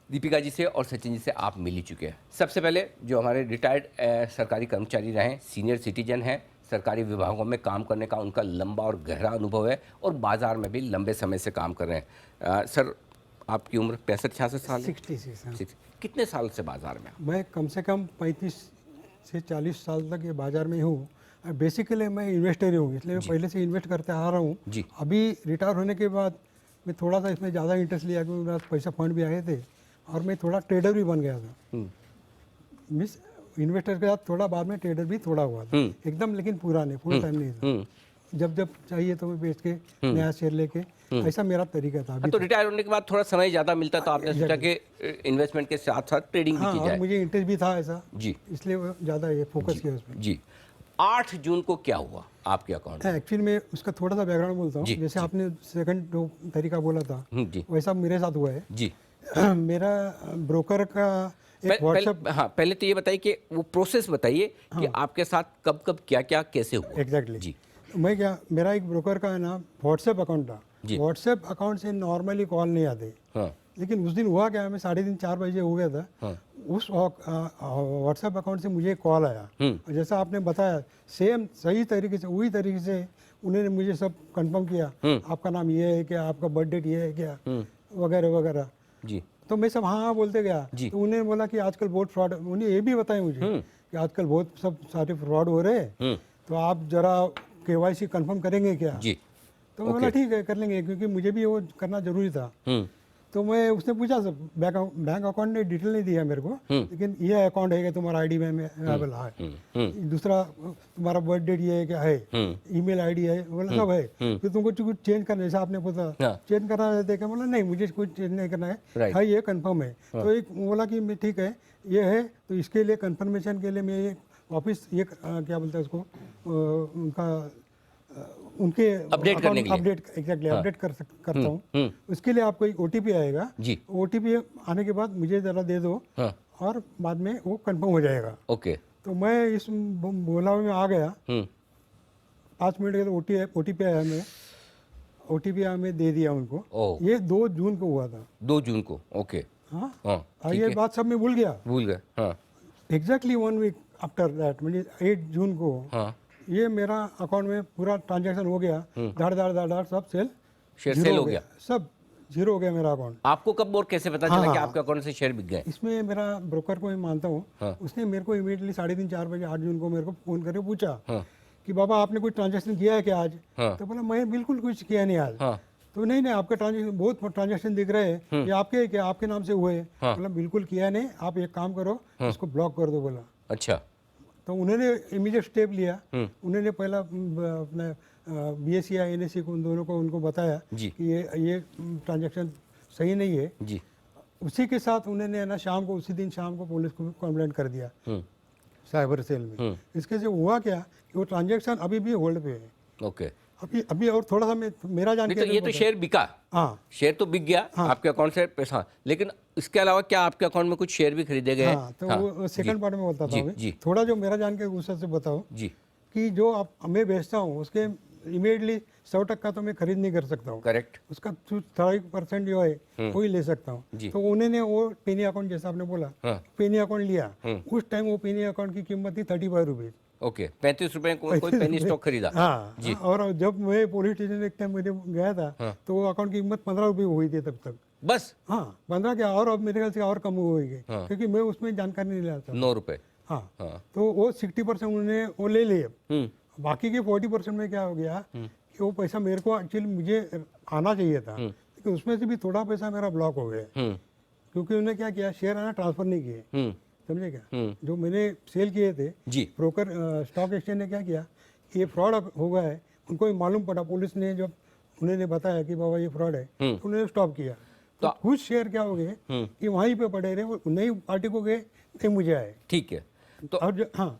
दीपिका जी से और सचिन जी से आप मिल ही चुके हैं। सबसे पहले जो हमारे रिटायर्ड सरकारी कर्मचारी रहे, सीनियर सिटीजन हैं, सरकारी विभागों में काम करने का उनका लंबा और गहरा अनुभव है, और बाज़ार में भी लंबे समय से काम कर रहे हैं। सर, आपकी उम्र 65-66 साल है? 66। कितने साल से बाज़ार में? मैं कम से कम 35 से 40 साल तक ये बाज़ार में हूँ। बेसिकली मैं इन्वेस्टर ही हूँ, इसलिए मैं पहले से इन्वेस्ट करते आ रहा हूँ। जी। अभी रिटायर होने के बाद मैं थोड़ा सा इसमें ज़्यादा इंटरेस्ट लिया, क्योंकि मेरे पास पैसा फंड भी आए थे, और मैं थोड़ा ट्रेडर भी बन गया था। मिस इन्वेस्टर के साथ थोड़ा बाद में ट्रेडर भी थोड़ा हुआ था, एकदम, लेकिन पूरा नहीं, फुल टाइम नहीं था। जब जब चाहिए तो मैं बेच के नया शेयर लेके, ऐसा मेरा तरीका था। अभी तो रिटायर होने के बाद थोड़ा समय ज़्यादा मिलता, तो आपने सोचा कि इन्वेस्टमेंट के साथ साथ ट्रेडिंग भी की जाए। और मुझे इंटरेस्ट भी था ऐसा जी, इसलिए ज़्यादा ये फोकस किया उसमें। जी। 8 जून को क्या हुआ आपके अकाउंट में? एक्चुअली मैं उसका थोड़ा सा बैकग्राउंड बोलता हूँ। जैसे आपने सेकंड तरीका बोला था, जी वैसा मेरे साथ हुआ है। जी। मेरा ब्रोकर का एक व्हाट्सएप। हाँ, पहले तो ये बताइए कि वो प्रोसेस बताइए कि आपके साथ कब कब क्या क्या कैसे हुआ। एग्जैक्टली जी। मैं क्या, मेरा एक ब्रोकर का है ना व्हाट्सएप अकाउंट था। व्हाट्सएप अकाउंट से नॉर्मली कॉल नहीं आते। हाँ। लेकिन उस दिन हुआ क्या, मैं 3:30-4 बजे हो गया था। हाँ। उस व्हाट्सएप अकाउंट से मुझे कॉल आया, और जैसा आपने बताया सेम सही तरीके से, वही तरीके से उन्होंने मुझे सब कंफर्म किया, आपका नाम ये है क्या, आपका बर्थ डेट ये है क्या, वगैरह वगैरह। जी। तो मैं सब हाँ हाँ बोलते गया। तो उन्होंने बोला कि आजकल बहुत फ्रॉड, उन्हें ये भी बताया मुझे कि आजकल बहुत सब सारे फ्रॉड हो रहे हैं, तो आप जरा KYC कंफर्म करेंगे क्या? जी। तो मैं बोला ठीक है, कर लेंगे, क्योंकि मुझे भी वो करना जरूरी था। तो मैं उसने पूछा, सब बैंक अकाउंट ने डिटेल नहीं दिया मेरे को, लेकिन ये अकाउंट है कि तुम्हारा ID में अवेलेबल है, दूसरा तुम्हारा बर्थ डेट ये है क्या है, ईमेल ID है, बोला सब है। फिर तुमको कुछ चेंज करना, जैसा आपने पूछा चेंज करना रहता है क्या, बोला नहीं मुझे कुछ चेंज नहीं करना है, ये कंफर्म है। तो एक बोला कि मैं ठीक है ये है, तो इसके लिए कंफर्मेशन के लिए मैं ये वापस ये क्या बोलते हैं उसको, उनका उनके अपडेट करने के लिए, अपडेट करता हूँ। उसके लिए आपको एक OTP आएगा। OTP आने के बाद मुझे ज़रा दे दो, और बाद में वो कंफर्म हो जाएगा। ओके। तो मैं इस बोला में आ गया। 5 मिनट के तो OTP आया, मैं OTP आया, मैं दे दिया उनको। ये 2 जून को हुआ था। 2 जून को, ओके। हाँ, ये बात सब मैं भूल गया। हाँ। एग्जैक्टली 1 वीक आफ्टर दैट, मतलब 8 जून को ये मेरा अकाउंट में पूरा ट्रांजैक्शन हो गया, धाड़ सब शेयर हो गया, सब जीरो हो गया मेरा अकाउंट। आपको कब और कैसे पता चला कि आपके अकाउंट से शेयर बिक गए? इसमें मेरा ब्रोकर को मैं मानता हूँ, उसने मेरे को इमीडिएटली 3:30-4 बजे 8 जून को मेरे को फ़ोन करके पूछा कि बाबा आपने कोई ट्रांजैक्शन किया है क्या आज? तो बोला मैं बिल्कुल कुछ किया नहीं आज। तो नहीं आपके ट्रांजैक्शन, बहुत ट्रांजैक्शन दिख रहे हैं, ये आपके क्या आपके नाम से हुए? बोला बिल्कुल किया नहीं, आप एक काम करो, इसको ब्लॉक कर दो। बोला अच्छा। तो उन्होंने इमीडिएट स्टेप लिया। उन्होंने पहला अपने BSE या NSE को, उन दोनों को उनको बताया कि ये ट्रांजैक्शन सही नहीं है जी। उसी के साथ उन्होंने ना उसी दिन शाम को पुलिस को कंप्लेंट कर दिया साइबर सेल में। इसके से हुआ क्या कि वो ट्रांजैक्शन अभी भी होल्ड पे है। ओके। अभी और थोड़ा सा मेरा जान के, ये तो शेयर बिका। हाँ, शेयर तो बिक गया आपके अकाउंट से पैसा, लेकिन इसके अलावा क्या आपके अकाउंट में कुछ शेयर भी खरीदे गए? तो वो सेकंड पार्ट में बताता हूँ। थोड़ा जो मेरा जान के गुस्सा से बताओ जी, कि जो मैं बेचता हूँ उसके इमीडिएटली 100% तो मैं खरीद नहीं कर सकता हूँ। करेक्ट। उसका 30% जो है वो ही ले सकता हूँ। तो उन्होंने वो पेनी अकाउंट, जैसा आपने बोला, पेनी अकाउंट लिया। उस टाइम वो पेनी अकाउंट की कीमत थी 35 रुपीज। ओके, 35 रुपए कोई पेनी स्टॉक खरीदा। हाँ जी। और जब मैं पुलिस स्टेशन एक टाइम मुझे गया था, तो वो अकाउंट की कीमत 15 रुपये हुई थी तब तक, बस। हाँ 15 क्या, और अब मेरे ख्याल से और कम हुई गई, क्योंकि मैं उसमें जानकारी नहीं लाता। 9 रुपए। हाँ। तो वो 60% उन्होंने वो ले लिए। बाकी के 40% में क्या हो गया कि वो पैसा मेरे को एक्चुअली मुझे आना चाहिए था, लेकिन उसमें से भी थोड़ा पैसा मेरा ब्लॉक हो गया, क्योंकि उन्होंने क्या किया, शेयर है ना ट्रांसफ़र नहीं किए, समझे क्या, जो मैंने सेल किए थे जी ब्रोकर स्टॉक एक्सचेंज ने क्या किया, ये फ्रॉड हो गया है, उनको ही मालूम पड़ा, पुलिस ने जब उन्होंने बताया कि बाबा ये फ्रॉड है, तो उन्होंने स्टॉप किया। तो कुछ शेयर क्या हो गए कि वहीं पे पड़े रहे, वो नई पार्टी को गए, नहीं मुझे आए। ठीक है। तो और हाँ,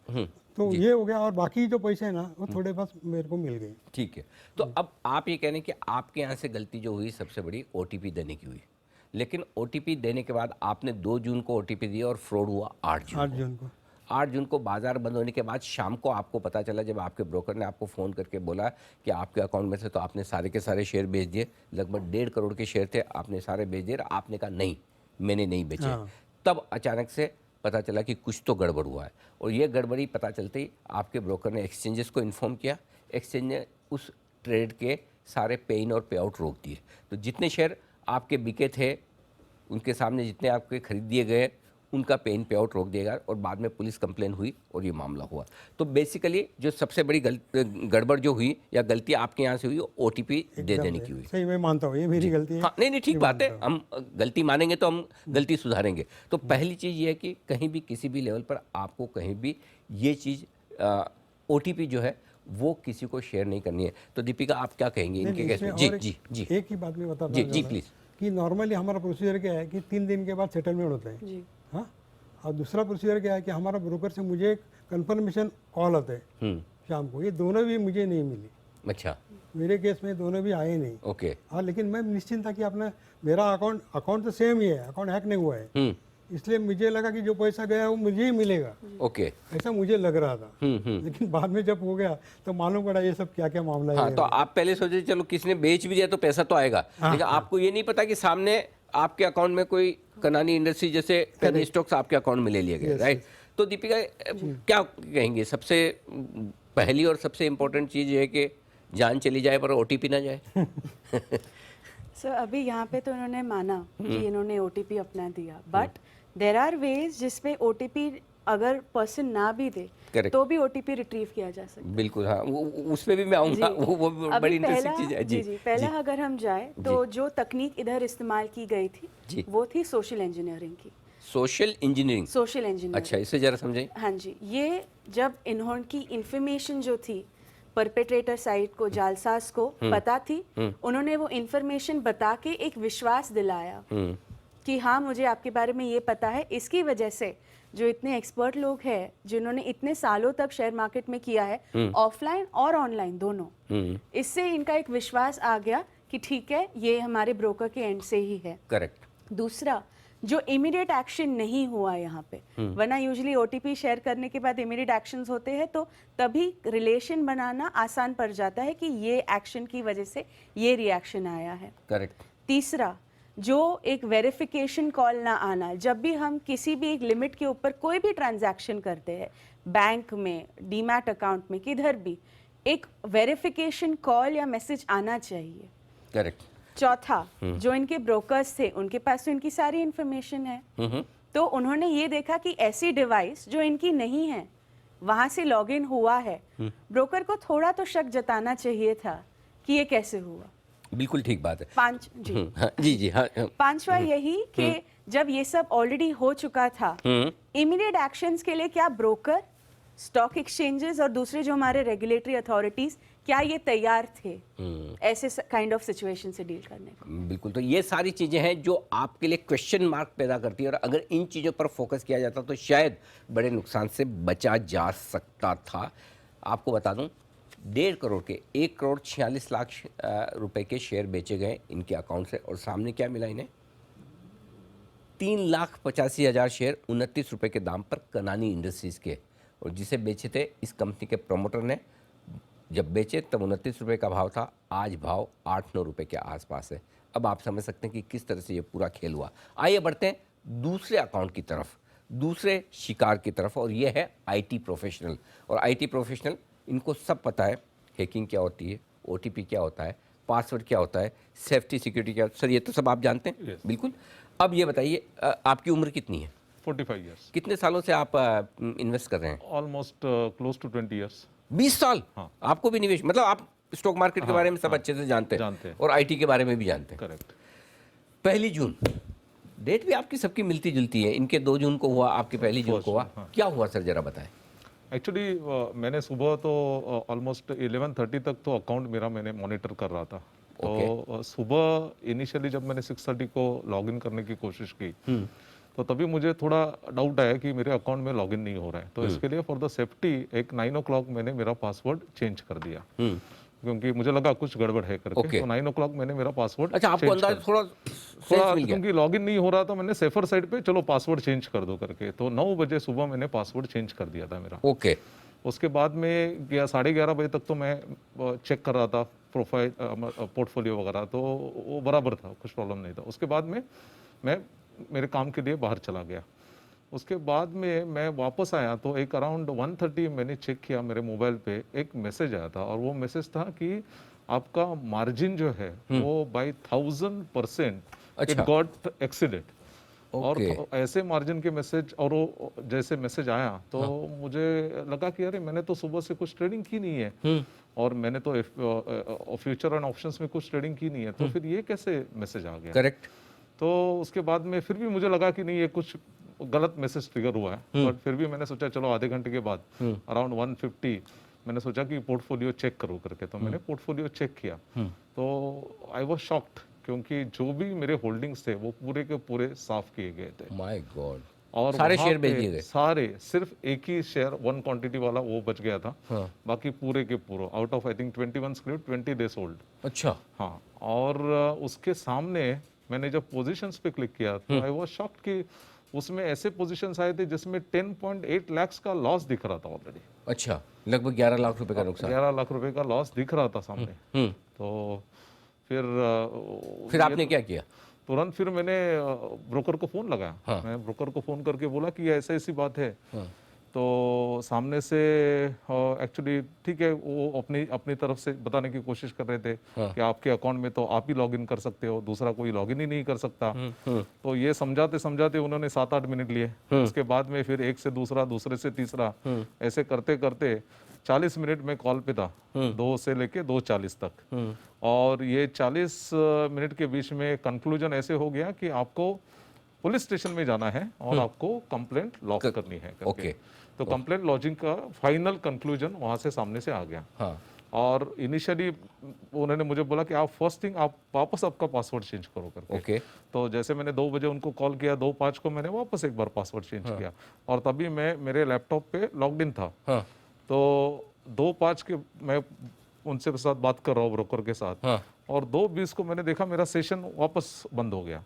तो ये हो गया, और बाकी जो पैसे हैं ना वो थोड़े बस मेरे को मिल गए। ठीक है, तो अब आप ये कह रहे हैं कि आपके यहाँ से गलती जो हुई सबसे बड़ी ओटीपी देने की हुई, लेकिन ओटीपी देने के बाद आपने 2 जून को ओटीपी दिया और फ्रॉड हुआ 8 जून 8 को। जून को 8 जून को बाजार बंद होने के बाद शाम को आपको पता चला, जब आपके ब्रोकर ने आपको फ़ोन करके बोला कि आपके अकाउंट में से तो आपने सारे के सारे शेयर बेच दिए, लगभग 1.5 करोड़ के शेयर थे, आपने सारे बेच दिए, आपने कहा नहीं मैंने नहीं बेचे। हाँ। तब अचानक से पता चला कि कुछ तो गड़बड़ हुआ है, और ये गड़बड़ी पता चलते ही आपके ब्रोकर ने एक्सचेंजेस को इन्फॉर्म किया, एक्सचेंज ने उस ट्रेड के सारे पे इन और पे आउट रोक दिए। तो जितने शेयर आपके बिके थे, उनके सामने जितने आपके खरीद दिए गए, उनका पे इन पे आउट रोक दिया गया, और बाद में पुलिस कंप्लेन हुई और ये मामला हुआ। तो बेसिकली जो सबसे बड़ी गड़बड़ जो हुई या गलती आपके यहाँ से हुई, ओटीपी दे देने की हुई। सही, मैं मानता हूँ ये मेरी गलती है। हाँ, नहीं ठीक बात है, हम गलती मानेंगे तो हम गलती सुधारेंगे। तो पहली चीज़ ये है कि कहीं भी किसी भी लेवल पर आपको कहीं भी ये चीज़ ओटीपी जो है वो किसी को शेयर नहीं करनी है। तो दीपिका आप क्या कहेंगे इनके केस में? जी जी जी एक ही बात मैं बताता जी हूँ जी प्लीज़। कि नॉर्मली हमारा प्रोसीजर क्या है कि 3 दिन के बाद सेटलमेंट होता है जी। हाँ, और दूसरा प्रोसीजर क्या है कि हमारा ब्रोकर से मुझे कंफर्मेशन कॉल आता है शाम को, ये दोनों भी मुझे नहीं मिली। अच्छा, मेरे केस में दोनों भी आए नहीं। ओके। हाँ, लेकिन मैं निश्चिंत था कि अपना मेरा अकाउंट तो सेम ही है, अकाउंट हैक नहीं हुआ है, इसलिए मुझे लगा कि जो पैसा गया वो मुझे ही मिलेगा, ओके। ऐसा मुझे लग रहा था। लेकिन बाद में जब हो गया तो मालूम पड़ा ये सब क्या क्या मामला हाँ, है। तो आप पहले सोचे चलो किसने बेच भी दिया तो पैसा तो आएगा, लेकिन आपको ये नहीं पता कि सामने आपके अकाउंट में कोई कनानी इंडस्ट्री जैसे पेनी स्टॉक्स आपके अकाउंट में ले लिए गए, राइट? तो दीपिका क्या कहेंगे, सबसे पहली और सबसे इम्पोर्टेंट चीज़ ये है कि जान चली जाए पर ओटीपी ना जाए। सर अभी यहाँ पे तो इन्होंने माना कि इन्होंने ओटीपी अपना दिया, बट देर आर वेज जिसपे ओटीपी अगर पर्सन ना भी दे Correct. तो भी ओटीपी रिट्रीव किया जा सकता है। बिल्कुल, हाँ, उस पे भी मैं आऊँगा, वो अभी बड़ी इंटरेस्टिंग पहला- चीज़ है। जी पहला अगर हम जाए तो जो तकनीक इधर इस्तेमाल की गई जी। थी वो थी सोशल इंजीनियरिंग की। सोशल इंजीनियरिंग, सोशल इंजीनियरिंग, अच्छा इसे जरा समझें। हाँ जी, ये जब इन्होंने की इंफॉर्मेशन जो थी परपेट्रेटर साइट को, जालसाज को पता थी, उन्होंने वो इंफॉर्मेशन बता के एक विश्वास दिलाया कि हाँ मुझे आपके बारे में ये पता है। इसकी वजह से जो इतने एक्सपर्ट लोग हैं जिन्होंने इतने सालों तक शेयर मार्केट में किया है, ऑफलाइन और ऑनलाइन दोनों, इससे इनका एक विश्वास आ गया कि ठीक है ये हमारे ब्रोकर के एंड से ही है। करेक्ट। दूसरा, जो इमीडिएट एक्शन नहीं हुआ यहाँ पे, वरना यूजुअली ओटीपी शेयर करने के बाद इमीडिएट एक्शंस होते हैं तो तभी रिलेशन बनाना आसान पड़ जाता है कि ये एक्शन की वजह से ये रिएक्शन आया है। करेक्ट। तीसरा, जो एक वेरिफिकेशन कॉल ना आना, जब भी हम किसी भी एक लिमिट के ऊपर कोई भी ट्रांजैक्शन करते हैं, बैंक में, डीमैट अकाउंट में, किधर भी, एक वेरिफिकेशन कॉल या मैसेज आना चाहिए। करेक्ट। चौथा, जो इनके ब्रोकर्स थे उनके पास तो इनकी सारी इंफॉर्मेशन है, तो उन्होंने ये देखा कि ऐसी डिवाइस जो इनकी नहीं है वहां से लॉगिन हुआ है, ब्रोकर को थोड़ा तो शक जताना चाहिए था कि ये कैसे हुआ। बिल्कुल ठीक बात है। जी हाँ, जी जी हाँ, हाँ। पांचवा यही कि जब ये सब ऑलरेडी हो चुका था, इमीडिएट एक्शंस के लिए क्या ब्रोकर, स्टॉक एक्सचेंजेस और दूसरे जो हमारे रेगुलेटरी अथॉरिटीज, क्या ये तैयार थे ऐसे काइंड ऑफ सिचुएशन से डील करने को? बिल्कुल, तो ये सारी चीज़ें हैं जो आपके लिए क्वेश्चन मार्क पैदा करती है, और अगर इन चीज़ों पर फोकस किया जाता तो शायद बड़े नुकसान से बचा जा सकता था। आपको बता दूं 1.5 करोड़ के 1,46,00,000 रुपए के शेयर बेचे गए इनके अकाउंट से, और सामने क्या मिला इन्हें? 3,85,000 शेयर 29 रुपये के दाम पर कनानी इंडस्ट्रीज़ के, और जिसे बेचे थे इस कंपनी के प्रमोटर ने। जब बेचे तब 29 रुपये का भाव था, आज भाव 8-9 रुपये के आसपास है। अब आप समझ सकते हैं कि किस तरह से ये पूरा खेल हुआ। आइए बढ़ते हैं दूसरे अकाउंट की तरफ, दूसरे शिकार की तरफ, और ये है आईटी प्रोफेशनल। और आईटी प्रोफेशनल, इनको सब पता है हैकिंग क्या होती है, ओटीपी क्या होता है, पासवर्ड क्या होता है, सेफ्टी सिक्योरिटी क्या, सर ये तो सब आप जानते हैं। Yes. बिल्कुल। अब ये बताइए आपकी उम्र कितनी है? 45 years. कितने सालों से आप इन्वेस्ट कर रहे हैं? Almost close to 20 years. 20 साल? हाँ। आपको भी निवेश, मतलब आप स्टॉक मार्केट के बारे में सब अच्छे से जानते हैं और आईटी के बारे में भी जानते हैं। करेक्ट। 1 जून डेट भी आपकी सबकी मिलती जुलती है, इनके 2 जून को हुआ, आपके 1 जून को हुआ। क्या हुआ सर, जरा बताएं। एक्चुअली मैंने सुबह तो ऑलमोस्ट 11:30 तक तो अकाउंट मेरा मैंने मॉनिटर कर रहा था। तो सुबह इनिशियली जब मैंने 6:30 को लॉगिन करने की कोशिश की तो तभी मुझे थोड़ा डाउट आया कि मेरे अकाउंट में लॉगिन नहीं हो रहा है। तो इसके लिए फॉर द सेफ्टी एक 9 o'clock मैंने मेरा पासवर्ड चेंज कर दिया, क्योंकि मुझे लगा कुछ गड़बड़ है करके। तो 9 o'clock मैंने मेरा पासवर्ड अच्छा, आपको अंदाजा थोड़ा मिल गया क्योंकि लॉगिन नहीं हो रहा था, मैंने सेफर साइड पे चलो पासवर्ड चेंज कर दो करके। तो 9 बजे सुबह मैंने पासवर्ड चेंज कर दिया था मेरा। ओके। उसके बाद में 11:30 बजे तक तो मैं चेक कर रहा था प्रोफाइल पोर्टफोलियो वगैरह, तो वो बराबर था, कुछ प्रॉब्लम नहीं था। उसके बाद में मैं मेरे काम के लिए बाहर चला गया। उसके बाद में मैं वापस आया तो एक अराउंड 1:30 मैंने चेक किया, मेरे मोबाइल पे एक मैसेज आया था और वो मैसेज था कि आपका मार्जिन जो है वो बाय 1000% इट गॉट एक्सीडेड। और ऐसे मार्जिन के मैसेज, और वो जैसे मैसेज आया तो मुझे लगा कि अरे मैंने तो सुबह से कुछ ट्रेडिंग की नहीं है और मैंने तो फ्यूचर एंड ऑप्शंस में कुछ ट्रेडिंग की नहीं है, तो फिर ये कैसे मैसेज आ गया। करेक्ट। तो उसके बाद में फिर भी मुझे लगा कि नहीं ये कुछ गलत मैसेज ट्रिगर हुआ है, बट फिर भी मैंने सोचा चलो आधे घंटे के बाद अराउंड 1:50 मैंने सोचा कि पोर्टफोलियो चेक करूँ करके। तो मैंने पोर्टफोलियो चेक किया तो आई वाज शॉक्ड, क्योंकि जो भी मेरे होल्डिंग्स थे वो पूरे के पूरे साफ किए गए थे। My God. और सारे शेयर बेच दिए गए? सारे, सिर्फ एक ही शेयर 1 क्वांटिटी वाला वो बच गया था। बाकी पूरे के पूरे out of I think 21 script 20 days hold. अच्छा। हाँ, और उसके सामने मैंने जब पोजीशंस पे क्लिक किया तो आई वाज शॉक्ड कि उसमें ऐसे पोजीशंस आए थे जिसमें 10.8 लाख का लॉस दिख रहा था ऑलरेडी। अच्छा, लगभग 11 लाख रुपए का नुकसान। 11 लाख रुपए का लॉस दिख रहा था सामने। तो फिर आपने क्या किया? तुरंत फिर मैंने ब्रोकर को फोन लगाया। मैं ब्रोकर को फोन करके बोला कि ऐसा ऐसी बात है। तो सामने से एक्चुअली ठीक है, वो अपनी तरफ से बताने की कोशिश कर रहे थे कि आपके अकाउंट में तो आप ही लॉगिन कर सकते हो, दूसरा कोई लॉगिन ही नहीं कर सकता। तो ये समझाते समझाते उन्होंने 7-8 मिनट लिए। उसके बाद में फिर एक से दूसरा, दूसरे से तीसरा, ऐसे करते करते 40 मिनट में कॉल पे था, 2 से लेके 2:40 तक। और ये 40 मिनट के बीच में कंक्लूजन ऐसे हो गया कि आपको पुलिस स्टेशन में जाना है और आपको कंप्लेंट लॉन्च करनी है करके। ओके। तो कंप्लेंट लॉन्चिंग का फाइनल कंक्लूजन वहां से सामने से आ गया। हाँ। और इनिशियली उन्होंने मुझे बोला कि आप फर्स्ट थिंग आप वापस आपका पासवर्ड चेंज करो करके। ओके। तो जैसे मैंने 2 बजे उनको कॉल किया, 2:05 को मैंने वापस एक बार पासवर्ड चेंज किया और तभी मैं मेरे लैपटॉप पे लॉग्ड इन था। तो 2:05 के मैं उनसे साथ बात कर रहा हूँ ब्रोकर के साथ, और 2:20 को मैंने देखा मेरा सेशन वापस बंद हो गया।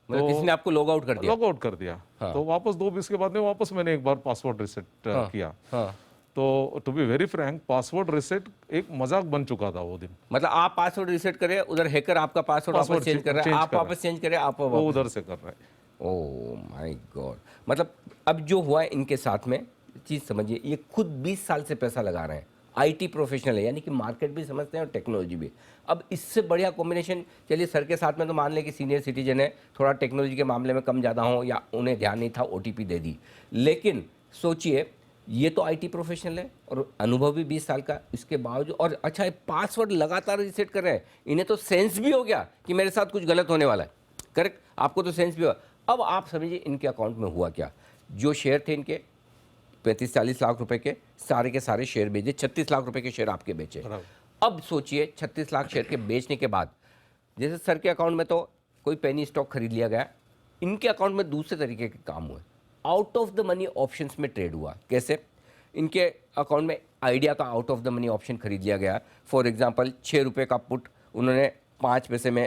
मतलब किसी ने आपको लॉग आउट कर दिया? लॉग आउट कर दिया। तो वापस 2:20 के बाद में वापस मैंने एक बार पासवर्ड रिसेट किया। तो to be very frank, password reset एक मजाक बन चुका था वो दिन। मतलब आप पासवर्ड रिसेट करें, उधर हैकर आपका पासवर्ड वापस चेंज कर रहा है, आप वापस चेंज करें, आप वो उधर से कर रहा है। Oh my God. मतलब अब जो हुआ है इनके साथ में, चीज़ समझिए, ये खुद 20 साल से पैसा लगा रहे हैं, आईटी प्रोफेशनल है, यानी कि मार्केट भी समझते हैं और टेक्नोलॉजी भी। अब इससे बढ़िया कॉम्बिनेशन, चलिए सर के साथ में तो मान लें कि सीनियर सिटीजन है, थोड़ा टेक्नोलॉजी के मामले में कम ज़्यादा हो या उन्हें ध्यान नहीं था, ओटीपी दे दी। लेकिन सोचिए, ये तो आईटी प्रोफेशनल है और अनुभव भी 20 साल का, इसके बावजूद, और अच्छा पासवर्ड लगातार रिसेट कर रहे हैं, इन्हें तो सेंस भी हो गया कि मेरे साथ कुछ गलत होने वाला है। करेक्ट, आपको तो सेंस भी हुआ। अब आप समझिए इनके अकाउंट में हुआ क्या। जो शेयर थे इनके 35-40 लाख रुपए के, सारे के सारे शेयर बेचे, 36 लाख रुपए के शेयर आपके बेचे। अब सोचिए 36 लाख शेयर के बेचने के बाद, जैसे सर के अकाउंट में तो कोई पेनी स्टॉक खरीद लिया गया, इनके अकाउंट में दूसरे तरीके के काम हुए। Out of the money options में ट्रेड हुआ। कैसे? इनके अकाउंट में आइडिया का out of the money option खरीद लिया गया। फॉर एग्जांपल 6 रुपये का पुट उन्होंने 5 पैसे में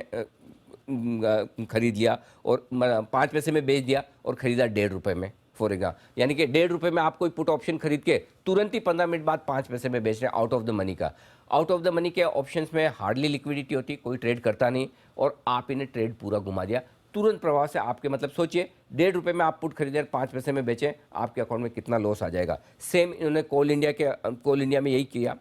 खरीद लिया और 5 पैसे में बेच दिया और खरीदा 1.5 रुपये में, फॉर एग्जाम्पल। यानी कि 1.5 रुपये में आप कोई पुट ऑप्शन खरीद के तुरंत ही 15 मिनट बाद 5 पैसे में बेच रहे हैं, आउट ऑफ द मनी का। आउट ऑफ द मनी के ऑप्शंस में हार्डली लिक्विडिटी होती, कोई ट्रेड करता नहीं, और आप इन्हें ट्रेड पूरा घुमा दिया तुरंत प्रभाव से। आपके मतलब सोचिए 1.5 रुपये में आप पुट खरीदे, 5 पैसे में बेचें, आपके अकाउंट में कितना लॉस आ जाएगा। सेम इन्होंने कोल इंडिया में यही किया,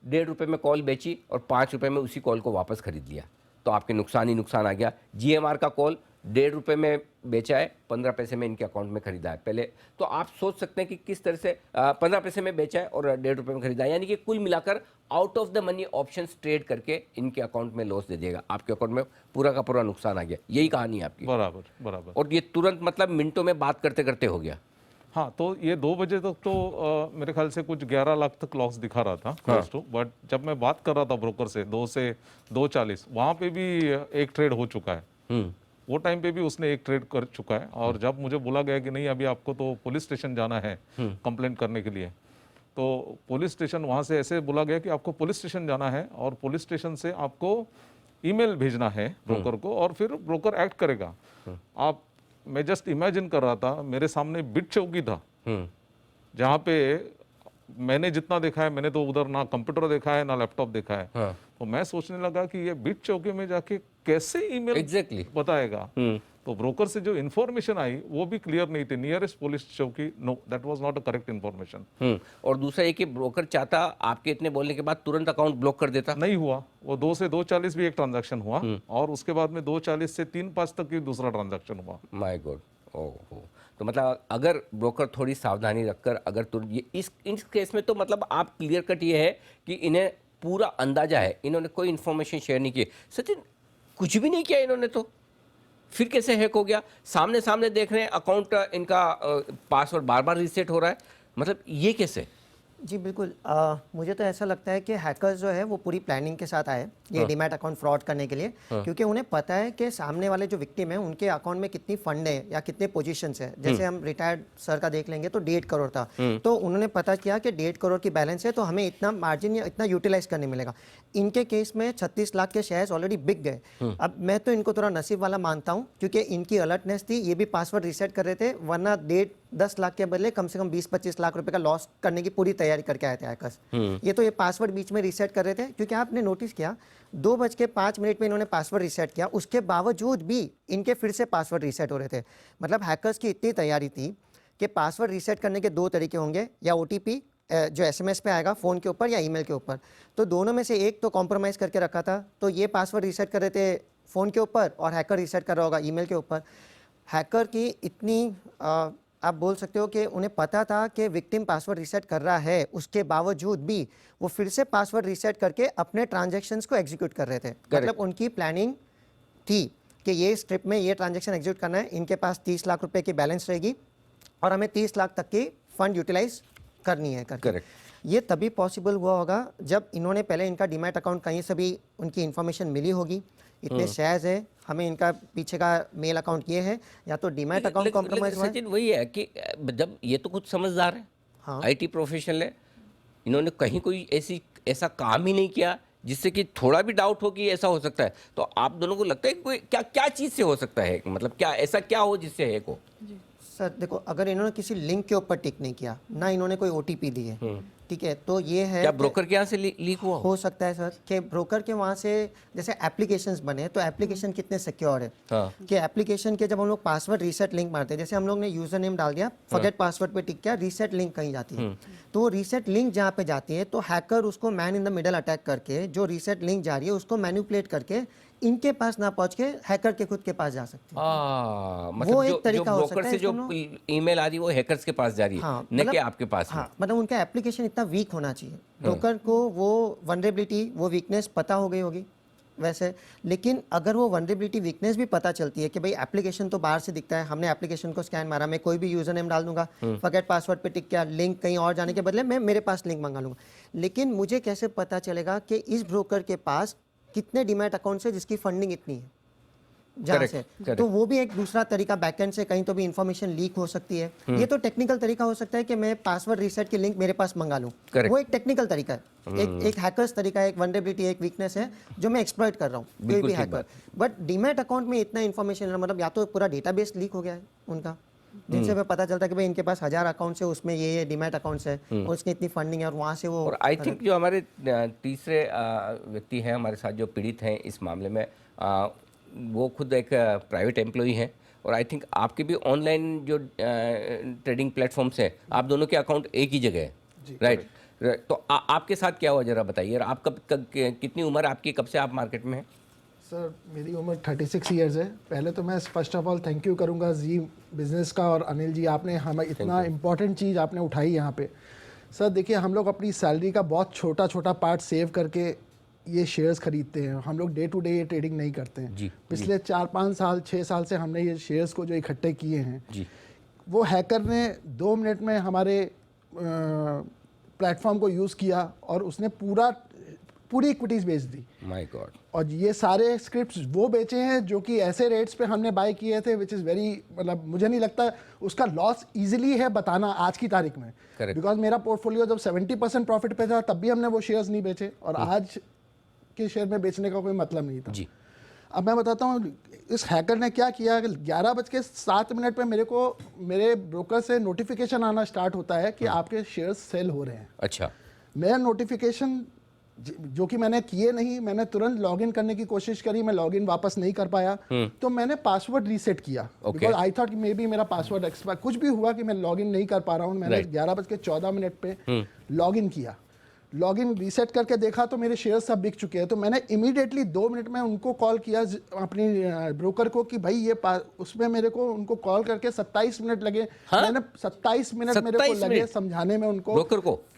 1.5 रुपये में कॉल बेची और 5 रुपये में उसी कॉल को वापस खरीद लिया, तो आपके नुकसान ही नुकसान आ गया। GMR का कॉल 1.5 रुपये में बेचा है, 15 पैसे में इनके अकाउंट में खरीदा है पहले। तो आप सोच सकते हैं कि किस तरह से 15 पैसे में बेचा है और 1.5 रुपये में खरीदा है, यानी कि कुल मिलाकर out of the money options trade करके इनके अकाउंट में लॉस दे देगा, आपके अकाउंट में पूरा का पूरा नुकसान आ गया। यही कहानी है आपकी। बराबर बराबर। और ये तुरंत मतलब मिनटों में बात करते करते हो गया। हाँ, तो ये 2 बजे तक तो मेरे ख्याल से कुछ 11 लाख तक लॉस दिखा रहा था क्लोज टू। बट जब मैं बात कर रहा था ब्रोकर से 2 से 2:40, वहाँ पे भी एक ट्रेड हो चुका है। वो टाइम पे भी उसने एक ट्रेड कर चुका है। और जब मुझे बोला गया कि नहीं अभी आपको तो पुलिस स्टेशन जाना है कंप्लेंट करने के लिए, तो पुलिस स्टेशन वहाँ से ऐसे बोला गया कि आपको पुलिस स्टेशन जाना है और पुलिस स्टेशन से आपको ईमेल भेजना है ब्रोकर को और फिर ब्रोकर एक्ट करेगा। आप, मैं जस्ट इमेजिन कर रहा था, मेरे सामने बिट चौकी था जहाँ पे मैंने जितना देखा है, मैंने तो उधर ना कंप्यूटर देखा है ना लैपटॉप देखा है। तो मैं सोचने लगा कि ये बिट चौकी में जाके कैसे ईमेल एग्जैक्टली बताएगा। तो ब्रोकर से जो इन्फॉर्मेशन आई वो भी क्लियर नहीं थी। नियरेस्ट पुलिस चौकी, no, that was not a correct information. और दूसरा ये कि ब्रोकर चाहता आपके इतने बोलने के बाद तुरंत अकाउंट ब्लॉक कर देता। नहीं हुआ। वो 2 से 2:40 भी एक ट्रांजैक्शन हुआ और उसके बाद में 2:40 से 3:05 तक भी दूसरा ट्रांजैक्शन हुआ। My God. ओहो। तो मतलब अगर ब्रोकर थोड़ी सावधानी रखकर अगर ये इस केस में तो मतलब आप क्लियर कट ये है कि इन्हें पूरा अंदाजा है, इन्होंने कोई इन्फॉर्मेशन शेयर नहीं की। सचिन, कुछ भी नहीं किया इन्होंने, तो फिर कैसे हैक हो गया? सामने सामने देख रहे हैं अकाउंट, इनका पासवर्ड बार बार रीसेट हो रहा है, मतलब ये कैसे? जी बिल्कुल। मुझे तो ऐसा लगता है कि हैकर्स जो है वो पूरी प्लानिंग के साथ आए ये डीमैट अकाउंट फ्रॉड करने के लिए, क्योंकि उन्हें पता है कि सामने वाले जो विक्टिम है उनके अकाउंट में कितनी फंड है या कितने पोजीशंस है। जैसे हम रिटायर्ड सर का देख लेंगे तो 1.5 करोड़ था, तो उन्होंने पता किया कि 1.5 करोड़ की बैलेंस है तो हमें इतना मार्जिन या इतना यूटिलाइज करने मिलेगा। इनके केस में 36 लाख के शेयर्स ऑलरेडी बिक गए। अब मैं तो इनको थोड़ा नसीब वाला मानता हूँ क्योंकि इनकी अलर्टनेस थी, ये भी पासवर्ड रीसेट कर रहे थे, वरना 10 लाख के बदले कम से कम 20-25 लाख रुपए का लॉस करने की पूरी तैयारी करके आए थे हैकर्स। ये तो ये पासवर्ड बीच में रीसेट कर रहे थे, क्योंकि आपने नोटिस किया 2:05 में इन्होंने पासवर्ड रीसेट किया, उसके बावजूद भी इनके फिर से पासवर्ड रीसेट हो रहे थे। मतलब हैकर्स की इतनी तैयारी थी कि पासवर्ड रीसेट करने के 2 तरीके होंगे, या OTP जो SMS पे आएगा फ़ोन के ऊपर या ईमेल के ऊपर, तो दोनों में से एक तो कॉम्प्रोमाइज़ करके रखा था। तो ये पासवर्ड रीसेट कर रहे थे फ़ोन के ऊपर और हैकर रीसेट कर रहा होगा ईमेल के ऊपर। हैकर की इतनी आप बोल सकते हो कि उन्हें पता था कि विक्टिम पासवर्ड रीसेट कर रहा है, उसके बावजूद भी वो फिर से पासवर्ड रीसेट करके अपने ट्रांजैक्शंस को एग्जीक्यूट कर रहे थे। मतलब उनकी प्लानिंग थी कि ये स्ट्रिप में ये ट्रांजैक्शन एग्जीक्यूट करना है, इनके पास 30 लाख रुपए की बैलेंस रहेगी और हमें 30 लाख तक की फंड यूटिलाइज करनी है करके। ये तभी पॉसिबल हुआ होगा जब इन्होंने पहले इनका डीमैट अकाउंट कहीं से भी उनकी इन्फॉर्मेशन मिली होगी, इतने शेयर्स है, हमें इनका पीछे का मेल अकाउंट ये है, या तो डीमैट अकाउंट कॉम्प्रोमाइज हुआ है। सचिन वही है कि जब ये तो कुछ समझदार है, हाँ। IT प्रोफेशनल है, इन्होंने कहीं कोई ऐसा काम ही नहीं किया जिससे कि थोड़ा भी डाउट हो कि ऐसा हो सकता है। तो आप दोनों को लगता है कि कोई क्या चीज़ से हो सकता है, मतलब क्या हो जिससे हैक हो? सर देखो, अगर इन्होंने किसी लिंक के ऊपर टिक नहीं किया, ना इन्होंने कोई OTP दी है, ठीक है, तो ये है क्या ब्रोकर के यहाँ से लीक हुआ हो सकता है सर कि ब्रोकर के वहाँ से जैसे एप्लीकेशंस बने, तो एप्लीकेशन कितने सिक्योर है कि एप्लीकेशन के जब हम लोग पासवर्ड रीसेट लिंक मारते हैं, जैसे हम लोग ने यूजर नेम डाल दिया, फॉरगेट पासवर्ड पे टिक किया, रीसेट लिंक कहीं जाती है, तो वो रीसेट लिंक जहाँ पे जाती है तो हैकर उसको man in the middle attack करके जो रीसेट लिंक जा रही है उसको मैनिपुलेट करके इनके पास ना पहुंच के हैकर के खुद के पास जा सकते हैं। मतलब वो एक तरीका हो सकता ब्रोकर है से जो ईमेल आ रही है वो हैकर्स के पास जा रही है, हाँ, न कि आपके पास। हाँ, मतलब उनका एप्लीकेशन इतना वीक होना चाहिए, ब्रोकर को वो वनरेबिलिटी, वो वीकनेस पता हो गई होगी वैसे। लेकिन अगर वो वनरेबिलिटी वीकनेस भी पता चलती है कि भाई एप्लीकेशन तो बाहर से दिखता है, हमने एप्लीकेशन को स्कैन मारा, मैं कोई भी यूजर नेम डाल दूंगा, फॉरगेट पासवर्ड पे टिक किया, लिंक कहीं और जाने के बदले मैं मेरे पास लिंक मंगा लूंगा, लेकिन मुझे कैसे पता चलेगा कि इस ब्रोकर के पास कितने डीमैट अकाउंट है जिसकी फंडिंग इतनी है जहाँ से। तो वो भी एक दूसरा तरीका, बैकएंड से कहीं तो भी इंफॉर्मेशन लीक हो सकती है। ये तो टेक्निकल तरीका हो सकता है कि मैं पासवर्ड रीसेट की लिंक मेरे पास मंगा लूँ, वो एक टेक्निकल तरीका है, एक हैकर्स तरीका है, एक वनरेबिलिटी, एक वीकनेस है जो मैं एक्सप्लॉइट कर रहा हूँ, कोई भी हैकर। बट डीमैट अकाउंट में इतना इन्फॉर्मेशन, मतलब या तो पूरा डेटाबेस लीक हो गया है उनका, जिनसे हमें पता चलता है कि भाई इनके पास 1000 अकाउंट्स है, उसमें ये डीमैट अकाउंट्स है और उसकी इतनी फंडिंग है, और वहाँ से वो। और आई थिंक जो हमारे तीसरे व्यक्ति हैं हमारे साथ जो पीड़ित हैं इस मामले में, वो खुद एक प्राइवेट एम्प्लॉई हैं, और आई थिंक आपके भी ऑनलाइन जो ट्रेडिंग प्लेटफॉर्म्स हैं, आप दोनों के अकाउंट एक ही जगह है, राइट? तो आपके साथ क्या हुआ जरा बताइए। और आप कब कितनी उम्र आपकी, कब से आप मार्केट में हैं? सर मेरी उम्र 36 ईयर्स है। पहले तो मैं first of all thank you करूंगा जी बिज़नेस का और अनिल जी, आपने हमें इतना इम्पॉर्टेंट चीज़ आपने उठाई यहाँ पे। सर देखिए, हम लोग अपनी सैलरी का बहुत छोटा छोटा पार्ट सेव करके ये शेयर्स खरीदते हैं। हम लोग डे टू डे ये ट्रेडिंग नहीं करते हैं। जी, पिछले 4-5 साल 6 साल से हमने ये शेयर्स को जो इकट्ठे किए हैं, जी, वो हैकर ने 2 मिनट में हमारे प्लेटफॉर्म को यूज़ किया और उसने पूरी इक्विटीज़ बेच दी। My God. और ये सारे स्क्रिप्ट्स वो बेचे हैं जो कि ऐसे रेट्स पे हमने बाय किए थे, विच इज़ वेरी, मतलब मुझे नहीं लगता उसका लॉस इजीली है बताना आज की तारीख में। Correct. बिकॉज मेरा पोर्टफोलियो जब 70% प्रॉफिट पे था तब भी हमने वो शेयर्स नहीं बेचे, और आज के शेयर में बेचने का कोई मतलब नहीं था। जी। अब मैं बताता हूँ इस हैकर ने क्या किया। 11:07 पे मेरे ब्रोकर से नोटिफिकेशन आना स्टार्ट होता है कि आपके शेयर्स सेल हो रहे हैं। अच्छा। मेरा नोटिफिकेशन जो कि मैंने किए नहीं, मैंने तुरंत लॉगिन करने की कोशिश करी, मैं लॉगिन वापस नहीं कर पाया, तो मैंने पासवर्ड रीसेट किया। Because I thought may be मेरा पासवर्ड एक्सपायर, कुछ भी हुआ कि मैं लॉगिन नहीं कर पा रहा हूँ। मैंने 11:14 पे लॉगिन किया, लॉगिन रीसेट करके देखा तो मेरे शेयर सब बिक चुके हैं। तो मैंने इमीडिएटली 2 मिनट में उनको कॉल किया, अपनी ब्रोकर को, कि भाई ये उसमें मेरे को उनको कॉल करके 27 मिनट लगे। हाँ? मैंने 27 मिनट मेरे को 27 लगे मिनट? समझाने में उनको,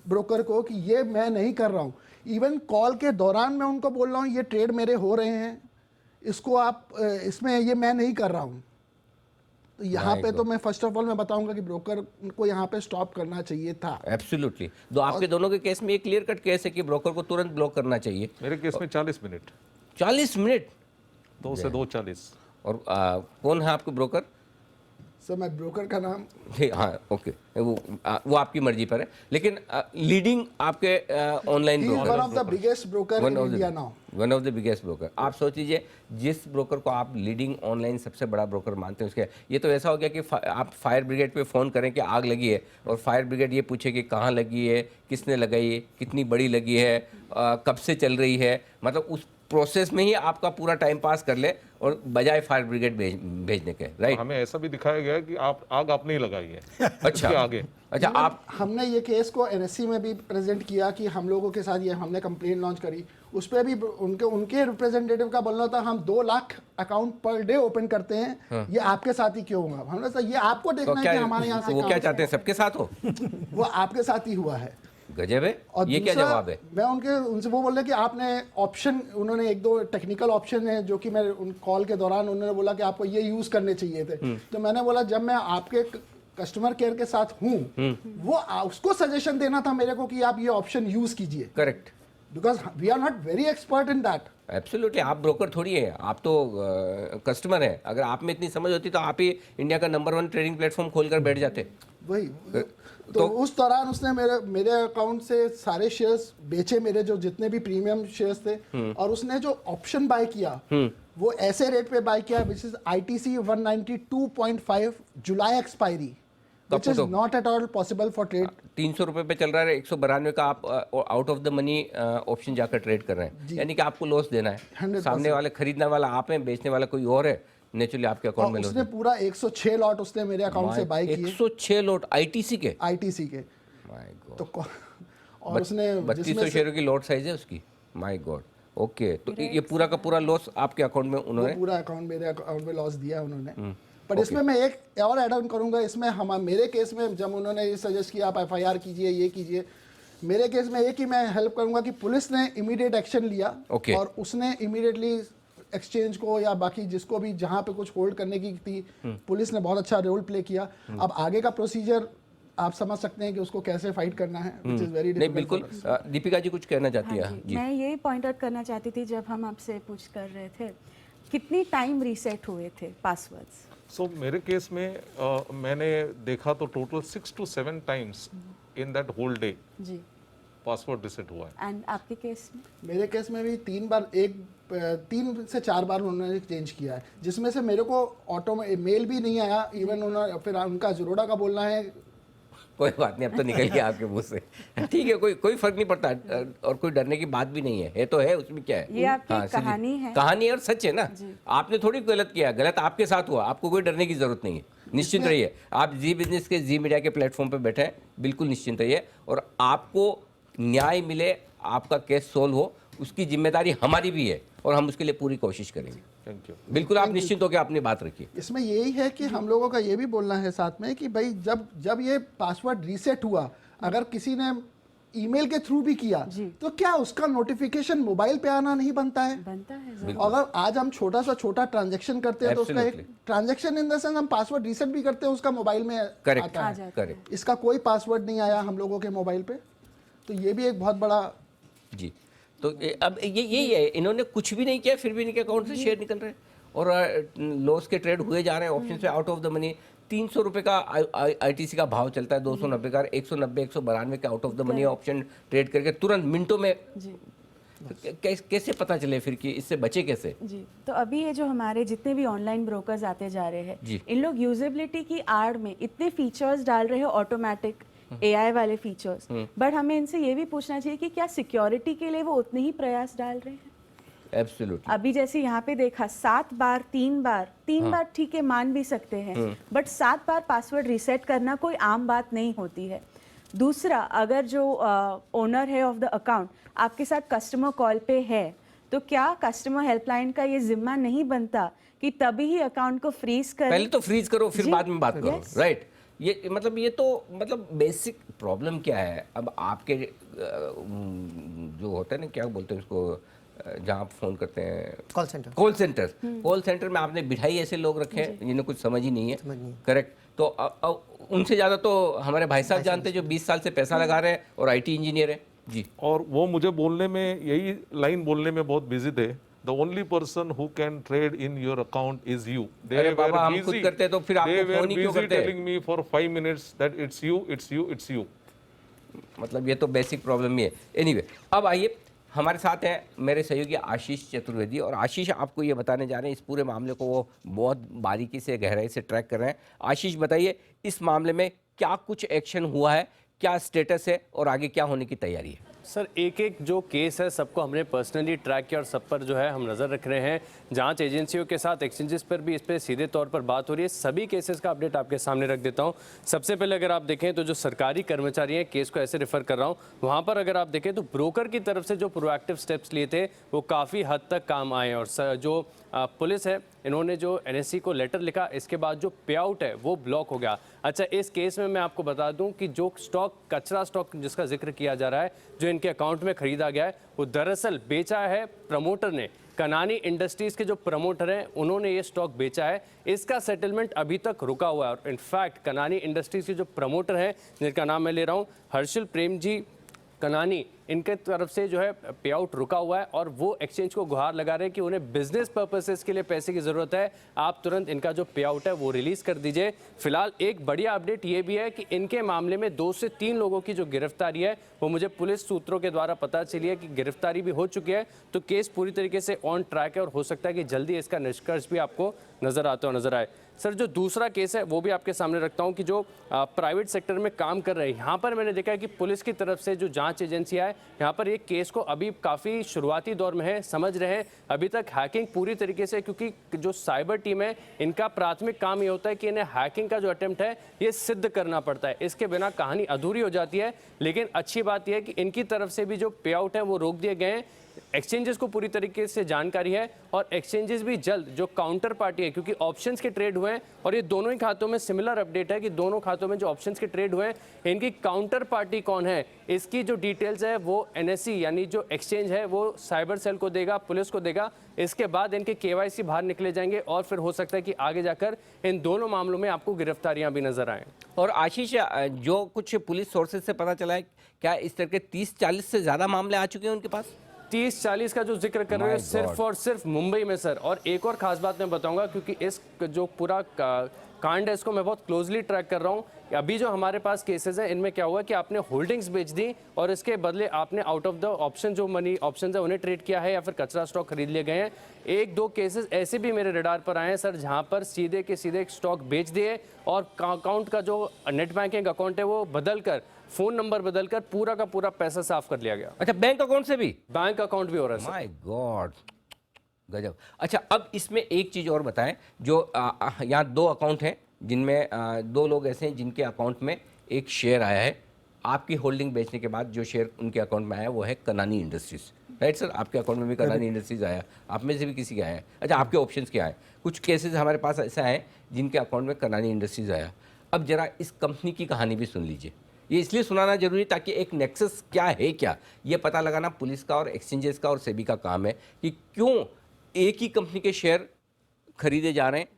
ब्रोकर को कि ये मैं नहीं कर रहा हूँ। इवन कॉल के दौरान मैं उनको बोल रहा हूँ ये ट्रेड मेरे हो रहे हैं, इसको आप इसमें ये मैं नहीं कर रहा हूँ। तो यहाँ पे तो मैं फर्स्ट ऑफ ऑल मैं बताऊंगा कि ब्रोकर को यहाँ पे स्टॉप करना चाहिए था। एब्सोल्युटली। तो आपके दोनों के केस में एक क्लियर कट केस है कि ब्रोकर को तुरंत ब्लॉक करना चाहिए। मेरे केस में 40 मिनट, 40 मिनट 2 से 2:40। और कौन है आपके ब्रोकर? सर मैं ब्रोकर का नाम, हाँ ओके, वो आपकी मर्जी पर है, लेकिन लीडिंग आपके online one broker, of the biggest broker in India now, one of the biggest broker. आप सोच लीजिए, जिस ब्रोकर को आप लीडिंग ऑनलाइन सबसे बड़ा ब्रोकर मानते हैं, उसके ये तो ऐसा हो गया कि आप फायर ब्रिगेड पे फ़ोन करें कि आग लगी है, और फायर ब्रिगेड ये पूछे कि कहाँ लगी है, किसने लगाई है, कितनी बड़ी लगी है, कब से चल रही है, मतलब उस प्रोसेस में ही आपका पूरा टाइम पास कर ले, और बजाय फायर ब्रिगेड भेजने के। राइट। हमें ऐसा भी दिखाया गया कि आग आपने ही लगाई है। अच्छा। उसके आगे अच्छा, आप हमने ये केस को एनएससी में भी प्रेजेंट किया कि हम लोगों के साथ ये हमने कंप्लेन लॉन्च करी, उस पर भी उनके रिप्रेजेंटेटिव का बोलना था हम 2 lakh account per day open करते हैं, ये आपके साथ ही क्यों हुआ? हमने कहा ये आपको तो देखना है कि हमारे यहाँ से वो क्या चाहते हैं, सबके साथ हो? वो आपके साथ ही हुआ है। गजब है। और ये क्या दूसरा, जवाब है? मैं उनसे वो बोल रहे कि आपने ऑप्शन, उन्होंने 1-2 टेक्निकल ऑप्शन है जो कि मैं उन कॉल के दौरान उन्होंने बोला कि आपको ये यूज करने चाहिए थे। तो मैंने बोला जब मैं आपके कस्टमर केयर के साथ हूँ, वो उसको सजेशन देना था मेरे को कि आप ये ऑप्शन यूज कीजिए। Correct. Because we are not very expert in that. Absolutely. आप ब्रोकर थोड़ी है, आप तो कस्टमर हैं। अगर आप में इतनी समझ होती तो आप ही इंडिया का नंबर 1 ट्रेडिंग प्लेटफॉर्म खोलकर बैठ जाते। वही तो उस दौरान उसने मेरे अकाउंट से सारे शेयर्स बेचे, मेरे जो जितने भी प्रीमियम शेयर्स थे, और उसने जो ऑप्शन बाय किया वो ऐसे रेट पे बाय किया which is ITC 192.5 July expiry, which is not at all possible for trade. 300 रुपए पे चल रहा है, 192 का आप out of the money option जाकर ट्रेड कर रहे हैं, यानी कि आपको लॉस देना है। 100%। सामने वाले खरीदने वाला आप हैं, बेचने वाला कोई और है, नेचुरली आपके अकाउंट में लॉस। उसने पूरा 106 लॉट उसने मेरे अकाउंट से बाय किए, 106 लॉट ITC के। ITC के। My God. तो और उसने 3200 शेयरों की लॉट साइज है उसकी। My God. ओके, तो ये पूरा का पूरा लॉस आपके अकाउंट में उन्होंने, पूरा अकाउंट मेरे अकाउंट में लॉस दिया उन्होंने। पर इसमें मैं एक और ऐड ऑन करूंगा, इसमें मेरे केस में जब उन्होंने ये सजेस्ट किया आप FIR कीजिए, ये कीजिए, मेरे केस में एक ही मैं हेल्प करूंगा कि पुलिस ने इमीडिएट एक्शन लिया। और उसने इमीडिएटली एक्सचेंज को या बाकी जिसको भी जहां पे कुछ होल्ड करने की थी, पुलिस ने बहुत अच्छा रोल प्ले किया। अब आगे का प्रोसीजर आप समझ सकते हैं कि उसको कैसे फाइट करना है, which is very नहीं difficult बिल्कुल। for us. दीपिका जी कुछ कहना चाहती हाँ है? जी, मैं यही पॉइंट आउट करना चाहती थी, जब हम आपसे पूछ कर रहे थे कितनी टाइम रीसेट हुए थे पासवर्ड्स? सो मेरे केस में मैंने देखा तो total 6 to 7 times in that whole day जी। पासवर्ड रिसेट हुआ है। एंड आपके केस में? मेरे केस में भी 3 से 4 बार उन्होंने चेंज किया है, जिसमें से मेरे को ऑटो में मेल भी नहीं आया। इवन उन्होंने फिर उनका ज़ीरोडा का बोलना है कोई बात नहीं, अब तो निकल गया आपके मुंह से। ठीक है, कोई फर्क नहीं पड़ता, और कोई डरने की बात भी नहीं है तो है, उसमें क्या है। ये आपकी हाँ, कहानी है। कहानी और सच है ना। आपने थोड़ी गलत किया, गलत आपके साथ हुआ, आपको कोई डरने की जरूरत नहीं है। निश्चिंत रहिए, आप जी बिजनेस के जी मीडिया के प्लेटफॉर्म पे बैठे हैं, बिल्कुल निश्चिंत रहिए, और आपको न्याय मिले, आपका केस सोल्व हो, उसकी जिम्मेदारी हमारी भी है, और हम उसके लिए पूरी कोशिश करेंगे। Thank you. बिल्कुल, आप निश्चिंत होकर अपनी बात रखिए। इसमें यही है कि हम लोगों का ये भी बोलना है साथ में कि भाई जब ये पासवर्ड रीसेट हुआ, अगर किसी ने ईमेल के थ्रू भी किया तो क्या उसका नोटिफिकेशन मोबाइल पे आना नहीं बनता है? बनता है। अगर आज हम छोटा सा छोटा ट्रांजैक्शन करते हैं तो उसका एक ट्रांजैक्शन इन द सेंस हम पासवर्ड रीसेट भी करते हैं, उसका मोबाइल में आता है। करेक्ट। इसका कोई पासवर्ड नहीं आया हम लोगों के मोबाइल पे, तो ये भी एक बहुत बड़ा जी। तो अब ये यही है, इन्होंने कुछ भी नहीं किया फिर भी इनके अकाउंट से शेयर निकल रहे हैं और लॉस के ट्रेड हुए जा रहे हैं ऑप्शन पे आउट ऑफ द मनी। 300 रुपये का आईटीसी का भाव चलता है, 290 का, 190 192 का out of the money option trade करके तुरंत मिनटों में। तो कैसे पता चले फिर कि इससे बचे कैसे? जी, तो अभी ये जो हमारे जितने भी ऑनलाइन ब्रोकर्स आते जा रहे हैं, इन लोग यूजेबिलिटी की आड़ में इतने फीचर्स डाल रहे हैं, ऑटोमेटिक एआई वाले फीचर्स, बट हमें इनसे ये भी पूछना चाहिए कि क्या सिक्योरिटी के लिए वो उतने ही प्रयास डाल रहे हैं? एब्सोल्युटली। अभी जैसे यहाँ पे देखा 7 बार 3 बार ठीक है मान भी सकते हैं, बट 7 बार पासवर्ड रीसेट करना कोई आम बात नहीं होती है। दूसरा, अगर जो ओनर है ऑफ द अकाउंट आपके साथ कस्टमर कॉल पे है, तो क्या कस्टमर हेल्पलाइन का ये जिम्मा नहीं बनता कि तभी ही अकाउंट को फ्रीज करें? पहले तो फ्रीज करो फिर बाद में बात करो, Yes. राइट? ये तो बेसिक प्रॉब्लम क्या है? अब आपके जो होता है ना, क्या बोलते हैं उसको, जहाँ आप फोन करते हैं, कॉल सेंटर। कॉल सेंटर में आपने बिठाई ऐसे लोग रखे हैं जिन्हें कुछ समझ ही नहीं है। करेक्ट। तो उनसे ज़्यादा तो हमारे भाई साहब जानते हैं जो 20 साल से पैसा लगा रहे हैं और आईटी इंजीनियर है जी। और वो मुझे बोलने में, यही लाइन बोलने में बहुत बिजी थे। The only person who can trade in your account is you. अरे बाबा, हम खुद करते हैं तो फिर आपको फोन ही क्यों करते हैं? telling me for 5 minutes that it's you. मतलब ये तो बेसिक प्रॉब्लम ही है। एनीवे, अब आइए, हमारे साथ हैं मेरे सहयोगी आशीष चतुर्वेदी, और आशीष आपको ये बताने जा रहे हैं, इस पूरे मामले को वो बहुत बारीकी से गहराई से ट्रैक कर रहे हैं। आशीष बताइए, इस मामले में क्या कुछ एक्शन हुआ है, क्या स्टेटस है और आगे क्या होने की तैयारी है? सर, एक एक जो केस है सबको हमने पर्सनली ट्रैक किया और सब पर जो है हम नज़र रख रहे हैं। जांच एजेंसियों के साथ, एक्सचेंजेस पर भी इस पर सीधे तौर पर बात हो रही है। सभी केसेस का अपडेट आपके सामने रख देता हूं। सबसे पहले अगर आप देखें तो जो सरकारी कर्मचारी हैं, केस को ऐसे रेफर कर रहा हूं, वहां पर अगर आप देखें तो ब्रोकर की तरफ से जो प्रोएक्टिव स्टेप्स लिए थे वो काफ़ी हद तक काम आए। और जो पुलिस है, इन्होंने जो एनएससी को लेटर लिखा, इसके बाद जो पे आउट है वो ब्लॉक हो गया। अच्छा, इस केस में मैं आपको बता दूं कि जो स्टॉक, कचरा स्टॉक जिसका जिक्र किया जा रहा है, जो इनके अकाउंट में खरीदा गया है, वो दरअसल बेचा है प्रमोटर ने। कनानी इंडस्ट्रीज़ के जो प्रमोटर हैं उन्होंने ये स्टॉक बेचा है। इसका सेटलमेंट अभी तक रुका हुआ है। और इनफैक्ट कनानी इंडस्ट्रीज़ के जो प्रमोटर हैं, जिनका नाम मैं ले रहा हूँ, हर्षल प्रेम जी कनानी, इनके तरफ से जो है पे आउट रुका हुआ है और वो एक्सचेंज को गुहार लगा रहे हैं कि उन्हें बिजनेस पर्पसेस के लिए पैसे की ज़रूरत है, आप तुरंत इनका जो पे आउट है वो रिलीज़ कर दीजिए। फिलहाल एक बढ़िया अपडेट ये भी है कि इनके मामले में 2 से 3 लोगों की जो गिरफ्तारी है वो मुझे पुलिस सूत्रों के द्वारा पता चली है कि गिरफ्तारी भी हो चुकी है। तो केस पूरी तरीके से ऑन ट्रैक है और हो सकता है कि जल्दी इसका निष्कर्ष भी आपको नज़र आता हो नज़र आए। सर, जो दूसरा केस है वो भी आपके सामने रखता हूं कि जो प्राइवेट सेक्टर में काम कर रहे हैं, यहाँ पर मैंने देखा है कि पुलिस की तरफ से जो जांच एजेंसियां है, यहाँ पर एक केस को अभी काफ़ी शुरुआती दौर में है, समझ रहे हैं। अभी तक हैकिंग पूरी तरीके से, क्योंकि जो साइबर टीम है इनका प्राथमिक काम ये होता है कि इन्हें हैकिंग का जो अटेम्प्ट है ये सिद्ध करना पड़ता है, इसके बिना कहानी अधूरी हो जाती है। लेकिन अच्छी बात यह है कि इनकी तरफ से भी जो पे आउट है वो रोक दिए गए हैं। एक्सचेंजेस को पूरी तरीके से जानकारी है और एक्सचेंजेस भी जल्द जो काउंटर पार्टी है, क्योंकि ऑप्शंस के ट्रेड हुए हैं और ये दोनों ही खातों में सिमिलर अपडेट है कि दोनों खातों में जो ऑप्शंस के ट्रेड हुए हैं, इनकी काउंटर पार्टी कौन है, इसकी जो डिटेल्स है वो एनएससी यानी जो एक्सचेंज है वो साइबर सेल को देगा, पुलिस को देगा। इसके बाद इनके केवाईसी बाहर निकले जाएंगे और फिर हो सकता है कि आगे जाकर इन दोनों मामलों में आपको गिरफ्तारियां भी नजर आएँ। और आशीष, जो कुछ पुलिस सोर्सेज से पता चला है, क्या इस तरह के 30-40 से ज़्यादा मामले आ चुके हैं उनके पास? 30-40 का जो जिक्र कर रहे हैं सिर्फ और सिर्फ मुंबई में सर। और एक और खास बात मैं बताऊंगा, क्योंकि इस जो पूरा कांड है इसको मैं बहुत क्लोजली ट्रैक कर रहा हूं। अभी जो हमारे पास केसेस हैं इनमें क्या हुआ कि आपने होल्डिंग्स बेच दी और इसके बदले आपने आउट ऑफ द ऑप्शन जो मनी ऑप्शन है उन्हें ट्रेड किया है या फिर कचरा स्टॉक खरीद लिए गए हैं। 1-2 केसेस ऐसे भी मेरे रडार पर आए हैं सर, जहां पर सीधे के सीधे स्टॉक बेच दिए और अकाउंट का जो नेट बैंकिंग अकाउंट है वो बदलकर, फोन नंबर बदलकर पूरा का पूरा पैसा साफ कर लिया गया। अच्छा, बैंक अकाउंट से भी? बैंक अकाउंट भी हो रहा है। माय गॉड, गजब। अच्छा, अब इसमें एक चीज़ और बताएं, जो यहाँ 2 अकाउंट हैं जिनमें 2 लोग ऐसे हैं जिनके अकाउंट में एक शेयर आया है। आपकी होल्डिंग बेचने के बाद जो शेयर उनके अकाउंट में आया वो है कनानी इंडस्ट्रीज़, राइट सर? आपके अकाउंट में भी कनानी इंडस्ट्रीज़ आया, आप में से भी किसी के आया है? अच्छा, आपके ऑप्शंस क्या है? कुछ केसेस हमारे पास ऐसा है जिनके अकाउंट में कनानी इंडस्ट्रीज़ आया। अब जरा इस कंपनी की कहानी भी सुन लीजिए। ये इसलिए सुनाना जरूरी ताकि एक नेक्सस क्या है, क्या ये पता लगाना पुलिस का और एक्सचेंजेस का और सेबी का काम है कि क्यों एक ही कंपनी के शेयर खरीदे जा रहे हैं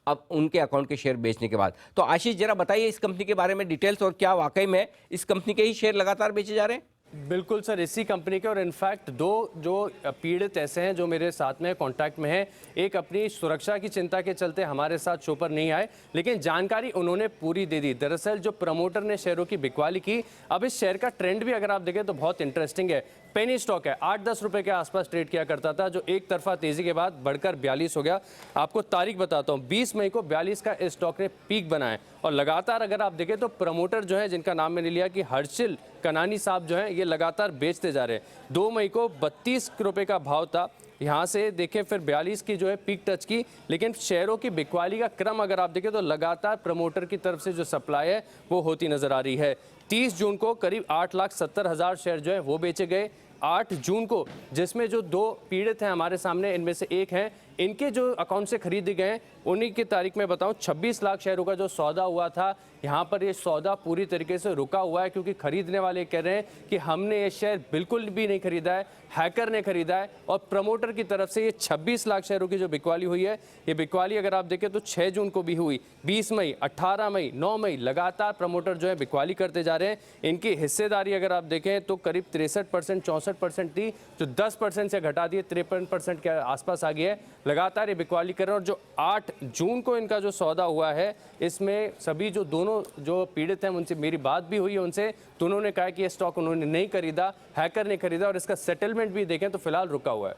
अब उनके अकाउंट के शेयर बेचने के बाद। तो आशीष जरा बताइए इस कंपनी के बारे में डिटेल्स, और क्या वाकई में इस कंपनी के ही शेयर लगातार बेचे जा रहे हैं? बिल्कुल सर, इसी कंपनी के, और इनफैक्ट दो जो पीड़ित ऐसे हैं जो मेरे साथ में कांटेक्ट में हैं, एक अपनी सुरक्षा की चिंता के चलते हमारे साथ शो पर नहीं आए, लेकिन जानकारी उन्होंने पूरी दे दी। दरअसल जो प्रमोटर ने शेयरों की बिकवाली की, अब इस शेयर का ट्रेंड भी अगर आप देखें तो बहुत इंटरेस्टिंग है। पेनी स्टॉक है, 8-10 रुपए के आसपास ट्रेड किया करता था, जो एक तरफा तेजी के बाद बढ़कर 42 हो गया। आपको तारीख बताता हूं, 20 मई को 42 का इस स्टॉक ने पीक बनाया और लगातार अगर आप देखें तो प्रमोटर जो है, जिनका नाम मैंने लिया कि हर्षिल कनानी साहब जो है, ये लगातार बेचते जा रहे हैं। 2 मई को 32 रुपए का भाव था, यहाँ से देखें फिर 42 की जो है पीक टच की, लेकिन शेयरों की बिकवाली का क्रम अगर आप देखें तो लगातार प्रमोटर की तरफ से जो सप्लाई है वो होती नजर आ रही है। 30 जून को करीब 8,70,000 शेयर जो है वो बेचे गए। 8 जून को, जिसमें जो दो पीड़ित हैं हमारे सामने, इनमें से एक हैं, इनके जो अकाउंट से खरीदे गए उन्हीं की तारीख में बताऊं 26 लाख शेयरों का जो सौदा हुआ था, यहाँ पर ये सौदा पूरी तरीके से रुका हुआ है, क्योंकि खरीदने वाले कह रहे हैं कि हमने ये शेयर बिल्कुल भी नहीं खरीदा है, हैकर ने खरीदा है। और प्रमोटर की तरफ से ये 26 लाख शेयरों की जो बिकवाली हुई है, ये बिकवाली अगर आप देखें तो 6 जून को भी हुई, 20 मई, 18 मई, 9 मई, लगातार प्रमोटर जो है बिकवाली करते जा रहे हैं। इनकी हिस्सेदारी अगर आप देखें तो करीब 63%, 64% थी, जो 10% से घटा दिए 53% के आसपास आ गई है। लगातार ये बिकवाली कर रहे हैं। और जो 8 जून को इनका जो सौदा हुआ है, इसमें सभी जो दोनों जो पीड़ित हैं उनसे मेरी बात भी हुई है उनसे, तो उन्होंने कहा कि ये स्टॉक उन्होंने नहीं खरीदा, हैकर ने खरीदा, और इसका सेटलमेंट भी देखें तो फिलहाल रुका हुआ है।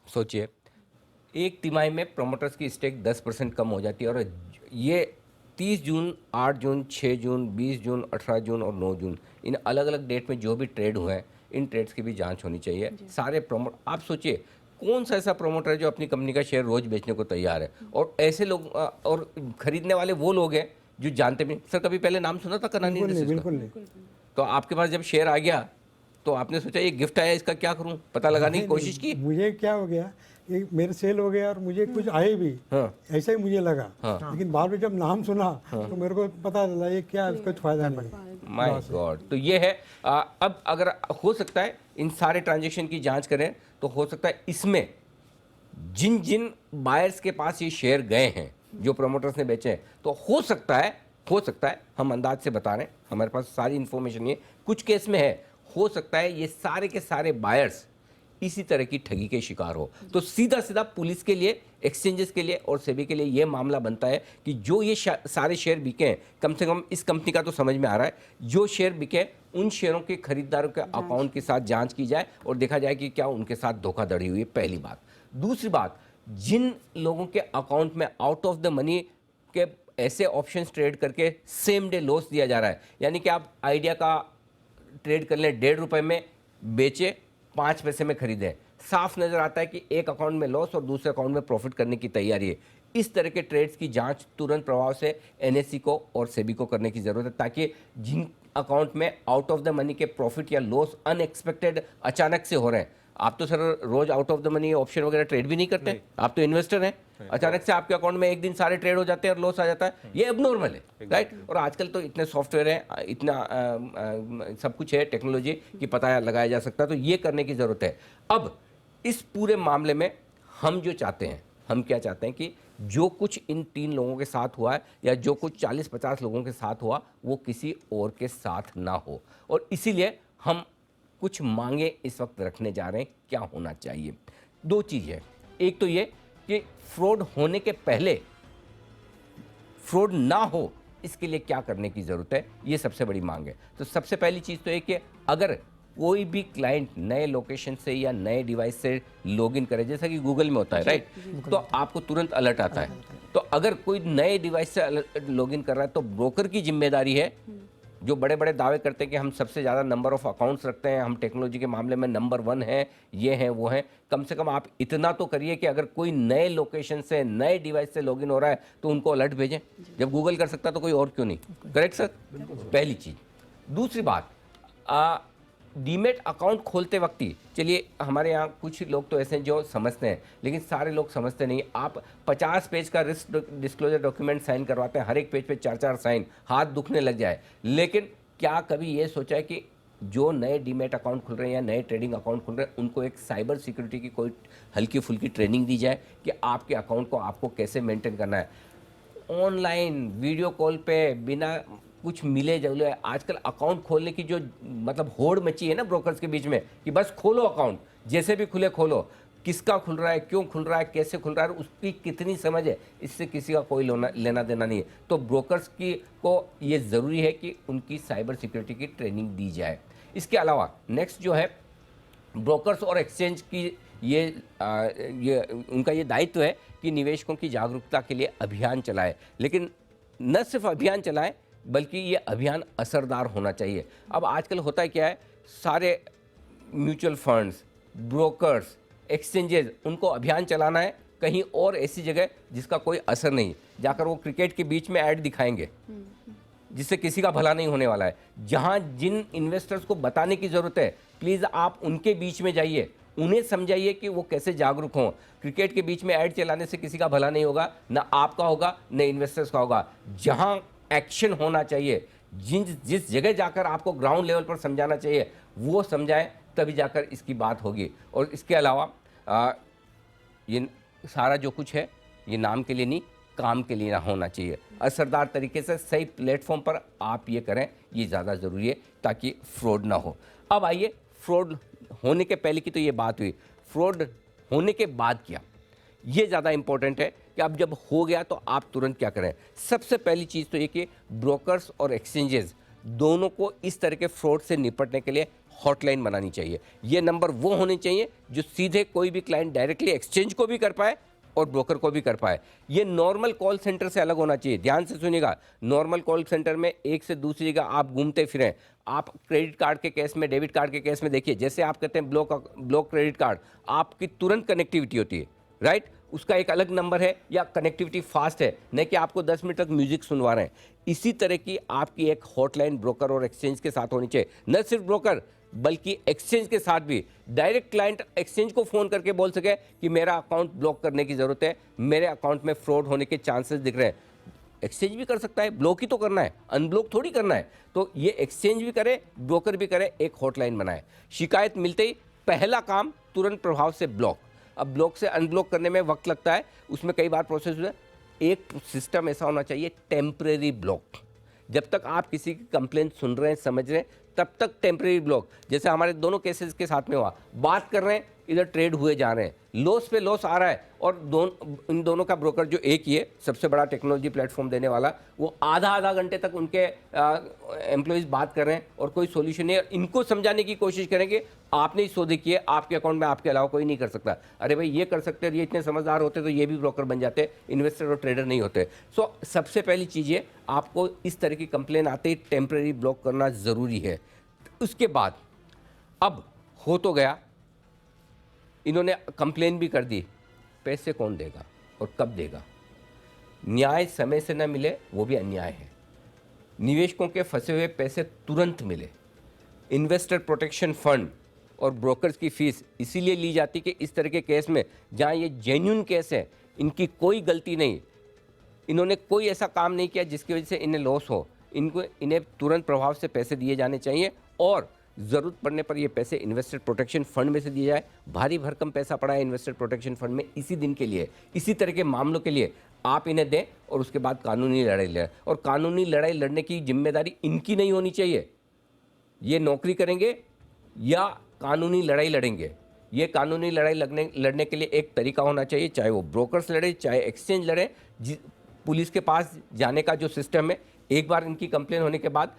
सोचिए, एक तिमाही में प्रोमोटर्स की स्टेक 10% कम हो जाती है, और ये 30 जून, 8 जून, 6 जून, 20 जून, 18 जून और 9 जून, इन अलग अलग डेट में जो भी ट्रेड हुए हैं, इन ट्रेड्स की भी जांच होनी चाहिए। सारे आप सोचिए कौन सा ऐसा प्रोमोटर है जो अपनी कंपनी का शेयर रोज बेचने को तैयार है, और ऐसे लोग और खरीदने वाले वो लोग हैं जो जानते भी। सर कभी पहले नाम सुना था कनानी इंडस्ट्रीज का? बिल्कुल नहीं। तो आपके पास जब शेयर आ गया तो आपने सोचा ये गिफ्ट आया, इसका क्या करूं, पता लगाने की कोशिश की? मुझे क्या हो गया, ये मेरे सेल हो गया और मुझे कुछ आए भी, ऐसा ही मुझे लगा। लेकिन बाद में जब नाम सुना तो मेरे को पता चला ये क्या, कुछ फायदा नहीं। My God. तो ये है अब अगर हो सकता है इन सारे ट्रांजैक्शन की जांच करें तो हो सकता है इसमें जिन जिन बायर्स के पास ये शेयर गए हैं, जो प्रमोटर्स ने बेचे हैं, तो हो सकता है हम अंदाज से बता रहे हैं, हमारे पास सारी इन्फॉर्मेशन नहीं है, कुछ केस में है, हो सकता है ये सारे के सारे बायर्स इसी तरह की ठगी के शिकार हो। तो सीधा सीधा पुलिस के लिए, एक्सचेंजेस के लिए और सेबी के लिए ये मामला बनता है कि जो ये सारे शेयर बिके हैं, कम से कम इस कंपनी का तो समझ में आ रहा है, जो शेयर बिके उन शेयरों के खरीदारों के अकाउंट के साथ जांच की जाए और देखा जाए कि क्या उनके साथ धोखाधड़ी हुई है, पहली बात। दूसरी बात, जिन लोगों के अकाउंट में आउट ऑफ द मनी के ऐसे ऑप्शंस ट्रेड करके सेम डे लॉस दिया जा रहा है, यानी कि आप आइडिया का ट्रेड कर लें, 1.5 रुपये में बेचे, 5 पैसे में खरीदे, साफ नजर आता है कि एक अकाउंट में लॉस और दूसरे अकाउंट में प्रॉफिट करने की तैयारी है। इस तरह के ट्रेड्स की जांच तुरंत प्रभाव से एनएससी को और सेबी को करने की जरूरत है, ताकि जिन अकाउंट में आउट ऑफ द मनी के प्रॉफिट या लॉस अनएक्सपेक्टेड अचानक से हो रहे हैं, आप तो सर रोज out of the money option वगैरह ट्रेड भी नहीं करते, आप तो इन्वेस्टर हैं, अचानक से आपके अकाउंट में एक दिन सारे ट्रेड हो जाते हैं और लॉस आ जाता है, ये एबनॉर्मल है, राइट। और आजकल तो इतने सॉफ्टवेयर हैं, इतना सब कुछ है, टेक्नोलॉजी की पता लगाया जा सकता है, तो ये करने की ज़रूरत है। अब इस पूरे मामले में हम जो चाहते हैं, हम क्या चाहते हैं कि जो कुछ इन 3 लोगों के साथ हुआ है या जो कुछ 40-50 लोगों के साथ हुआ, वो किसी और के साथ ना हो, और इसीलिए हम कुछ मांगे इस वक्त रखने जा रहे हैं, क्या होना चाहिए। 2 चीज़ है, एक तो ये कि फ्रॉड होने के पहले फ्रॉड ना हो, इसके लिए क्या करने की ज़रूरत है, ये सबसे बड़ी मांग है। तो सबसे पहली चीज़ तो ये कि अगर कोई भी क्लाइंट नए लोकेशन से या नए डिवाइस से लॉगिन करे, जैसा कि गूगल में होता है, राइट, तो आपको तुरंत अलर्ट आता है। तो अगर कोई नए डिवाइस से लॉगिन कर रहा है तो ब्रोकर की जिम्मेदारी है, जो बड़े बड़े दावे करते हैं कि हम सबसे ज़्यादा नंबर ऑफ अकाउंट्स रखते हैं, हम टेक्नोलॉजी के मामले में नंबर 1 हैं, ये हैं वो हैं, कम से कम आप इतना तो करिए कि अगर कोई नए लोकेशन से नए डिवाइस से लॉगिन हो रहा है तो उनको अलर्ट भेजें। जब गूगल कर सकता तो कोई और क्यों नहीं, करेक्ट सर? पहली चीज़। दूसरी बात, डीमेट अकाउंट खोलते वक्त ही, चलिए हमारे यहाँ कुछ लोग तो ऐसे हैं जो समझते हैं, लेकिन सारे लोग समझते नहीं। आप 50 पेज का रिस्क डिस्क्लोजर डॉक्यूमेंट साइन करवाते हैं, हर एक पेज पे 4-4 साइन, हाथ दुखने लग जाए, लेकिन क्या कभी ये सोचा है कि जो नए डीमैट अकाउंट खुल रहे हैं या नए ट्रेडिंग अकाउंट खुल रहे हैं उनको एक साइबर सिक्योरिटी की कोई हल्की फुल्की ट्रेनिंग दी जाए कि आपके अकाउंट को आपको कैसे मेंटेन करना है? ऑनलाइन वीडियो कॉल पे बिना कुछ मिले जुले आजकल अकाउंट खोलने की जो मतलब होड़ मची है ना ब्रोकर्स के बीच में कि बस खोलो अकाउंट, जैसे भी खुले खोलो, किसका खुल रहा है, क्यों खुल रहा है, कैसे खुल रहा है, उसकी कितनी समझ है, इससे किसी का कोई लेना देना नहीं है। तो ब्रोकर्स की को ये ज़रूरी है कि उनकी साइबर सिक्योरिटी की ट्रेनिंग दी जाए। इसके अलावा नेक्स्ट जो है ब्रोकर्स और एक्सचेंज की ये उनका ये दायित्व है कि निवेशकों की जागरूकता के लिए अभियान चलाए, लेकिन न सिर्फ अभियान चलाएं बल्कि ये अभियान असरदार होना चाहिए। अब आजकल होता है क्या है, सारे म्यूचुअल फंड्स, ब्रोकर्स, एक्सचेंजेस, उनको अभियान चलाना है कहीं और ऐसी जगह जिसका कोई असर नहीं, जाकर वो क्रिकेट के बीच में ऐड दिखाएंगे जिससे किसी का भला नहीं होने वाला है। जहां जिन इन्वेस्टर्स को बताने की ज़रूरत है, प्लीज़ आप उनके बीच में जाइए, उन्हें समझाइए कि वो कैसे जागरूक हों। क्रिकेट के बीच में ऐड चलाने से किसी का भला नहीं होगा, ना आपका होगा न इन्वेस्टर्स का होगा। जहां एक्शन होना चाहिए, जिस जगह जाकर आपको ग्राउंड लेवल पर समझाना चाहिए वो समझाएं, तभी जाकर इसकी बात होगी। और इसके अलावा ये सारा जो कुछ है ये नाम के लिए नहीं, काम के लिए ना होना चाहिए। असरदार तरीके से सही प्लेटफॉर्म पर आप ये करें, ये ज़्यादा ज़रूरी है ताकि फ्रॉड ना हो। अब आइए, फ्रॉड होने के पहले की तो ये बात हुई, फ्रॉड होने के बाद क्या, ये ज़्यादा इंपॉर्टेंट है कि अब जब हो गया तो आप तुरंत क्या करें। सबसे पहली चीज़ तो ये कि ब्रोकर्स और एक्सचेंजेस दोनों को इस तरह के फ्रॉड से निपटने के लिए हॉटलाइन बनानी चाहिए। ये नंबर वो होने चाहिए जो सीधे कोई भी क्लाइंट डायरेक्टली एक्सचेंज को भी कर पाए और ब्रोकर को भी कर पाए। ये नॉर्मल कॉल सेंटर से अलग होना चाहिए। ध्यान से सुनिएगा, नॉर्मल कॉल सेंटर में एक से दूसरी जगह आप घूमते फिरें। आप क्रेडिट कार्ड के केस में, डेबिट कार्ड के केस में देखिए, जैसे आप कहते हैं ब्लॉक क्रेडिट कार्ड, आपकी तुरंत कनेक्टिविटी होती है, राइट? उसका एक अलग नंबर है या कनेक्टिविटी फास्ट है, नहीं कि आपको 10 मिनट तक म्यूजिक सुनवा रहे हैं। इसी तरह की आपकी एक हॉटलाइन ब्रोकर और एक्सचेंज के साथ होनी चाहिए। न सिर्फ ब्रोकर बल्कि एक्सचेंज के साथ भी डायरेक्ट क्लाइंट एक्सचेंज को फ़ोन करके बोल सके कि मेरा अकाउंट ब्लॉक करने की ज़रूरत है, मेरे अकाउंट में फ्रॉड होने के चांसेस दिख रहे हैं। एक्सचेंज भी कर सकता है, ब्लॉक ही तो करना है, अनब्लॉक थोड़ी करना है। तो ये एक्सचेंज भी करे, ब्रोकर भी करे, एक हॉटलाइन बनाए। शिकायत मिलते ही पहला काम तुरंत प्रभाव से ब्लॉक। अब ब्लॉक से अनब्लॉक करने में वक्त लगता है, उसमें कई बार प्रोसेस होता है। एक सिस्टम ऐसा होना चाहिए, टेम्परेरी ब्लॉक। जब तक आप किसी की कंप्लेंट सुन रहे हैं, समझ रहे हैं, तब तक टेम्परेरी ब्लॉक। जैसे हमारे दोनों केसेस के साथ में हुआ, बात कर रहे हैं, इधर ट्रेड हुए जा रहे हैं, लॉस पे लॉस आ रहा है, और इन दोनों का ब्रोकर जो एक ही है, सबसे बड़ा टेक्नोलॉजी प्लेटफॉर्म देने वाला, वो आधा घंटे तक उनके एम्प्लॉयज़ बात कर रहे हैं और कोई सोल्यूशन नहीं है। इनको समझाने की कोशिश करेंगे, आपने ही सौदे किए, आपके अकाउंट में आपके अलावा कोई नहीं कर सकता। अरे भाई ये कर सकते हैं, ये इतने समझदार होते तो ये भी ब्रोकर बन जाते, इन्वेस्टर और ट्रेडर नहीं होते। सो सबसे पहली चीज़ ये, आपको इस तरह की कंप्लेन आते ही टेम्परेरी ब्लॉक करना ज़रूरी है। उसके बाद अब हो तो गया, इन्होंने कंप्लेन भी कर दी, पैसे कौन देगा और कब देगा? न्याय समय से न मिले वो भी अन्याय है। निवेशकों के फंसे हुए पैसे तुरंत मिले। इन्वेस्टर प्रोटेक्शन फंड और ब्रोकर्स की फीस इसीलिए ली जाती कि इस तरह के केस में जहां ये जेन्युइन केस है, इनकी कोई गलती नहीं, इन्होंने कोई ऐसा काम नहीं किया जिसकी वजह से इन्हें लॉस हो, इन्हें तुरंत प्रभाव से पैसे दिए जाने चाहिए और ज़रूरत पड़ने पर ये पैसे इन्वेस्टर प्रोटेक्शन फंड में से दिए जाए। भारी भरकम पैसा पड़ा है इन्वेस्टर प्रोटेक्शन फंड में इसी दिन के लिए, इसी तरह के मामलों के लिए। आप इन्हें दें और उसके बाद कानूनी लड़ाई लड़ें। और कानूनी लड़ाई लड़ने की जिम्मेदारी इनकी नहीं होनी चाहिए। ये नौकरी करेंगे या कानूनी लड़ाई लड़ेंगे, ये कानूनी लड़ाई लड़ने के लिए एक तरीका होना चाहिए, चाहे वो ब्रोकर्स लड़े, चाहे एक्सचेंज लड़े। पुलिस के पास जाने का जो सिस्टम है, एक बार इनकी कंप्लेन होने के बाद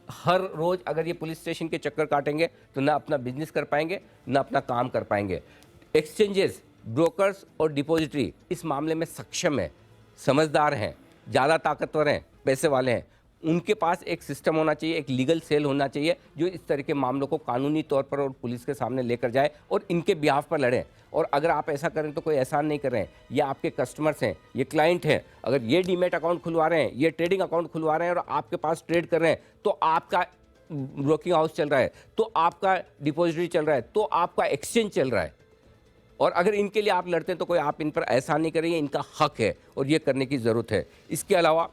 हर रोज़ अगर ये पुलिस स्टेशन के चक्कर काटेंगे तो ना अपना बिजनेस कर पाएंगे, ना अपना काम कर पाएंगे। एक्सचेंजेस, ब्रोकर्स और डिपॉजिटरी इस मामले में सक्षम है, समझदार हैं, ज़्यादा ताकतवर हैं, पैसे वाले हैं। उनके पास एक सिस्टम होना चाहिए, एक लीगल सेल होना चाहिए जो इस तरह के मामलों को कानूनी तौर पर और पुलिस के सामने लेकर जाए और इनके बिहाफ पर लड़ें। और अगर आप ऐसा करें तो कोई एहसान नहीं कर रहे हैं, ये आपके कस्टमर्स हैं, ये क्लाइंट हैं। अगर ये डीमैट अकाउंट खुलवा रहे हैं, ये ट्रेडिंग अकाउंट खुलवा रहे हैं और आपके पास ट्रेड कर रहे हैं, तो आपका ब्रोकिंग हाउस चल रहा है, तो आपका डिपॉजिटरी चल रहा है, तो आपका एक्सचेंज चल रहा है। और अगर इनके लिए आप लड़ते हैं तो कोई आप इन पर एहसान नहीं करेंगे, इनका हक है और ये करने की ज़रूरत है। इसके अलावा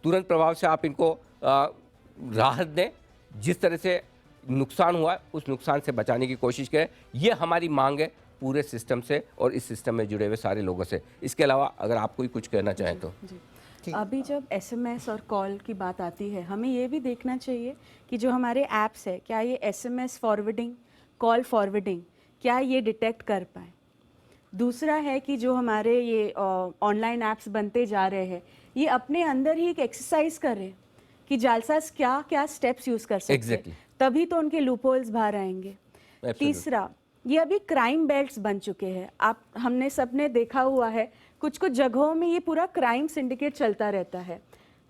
तुरंत प्रभाव से आप इनको राहत दें। जिस तरह से नुकसान हुआ उस नुकसान से बचाने की कोशिश करें। ये हमारी मांग है पूरे सिस्टम से और इस सिस्टम में जुड़े हुए सारे लोगों से। इसके अलावा अगर आप कोई कुछ कहना चाहें तो। जी, अभी जब एसएमएस और कॉल की बात आती है, हमें ये भी देखना चाहिए कि जो हमारे ऐप्स है, क्या ये एसएमएस फॉरवर्डिंग, कॉल फॉरवर्डिंग, क्या ये डिटेक्ट कर पाए। दूसरा है कि जो हमारे ये ऑनलाइन ऐप्स बनते जा रहे हैं, ये अपने अंदर ही एक एक्सरसाइज कर रहे हैं कि जालसाज क्या क्या स्टेप्स यूज़ कर सकते हैं। Exactly. तभी तो उनके लूपहोल्स बाहर आएंगे। तीसरा, ये अभी क्राइम बेल्ट्स बन चुके हैं। हमने सबने देखा हुआ है, कुछ कुछ जगहों में ये पूरा क्राइम सिंडिकेट चलता रहता है।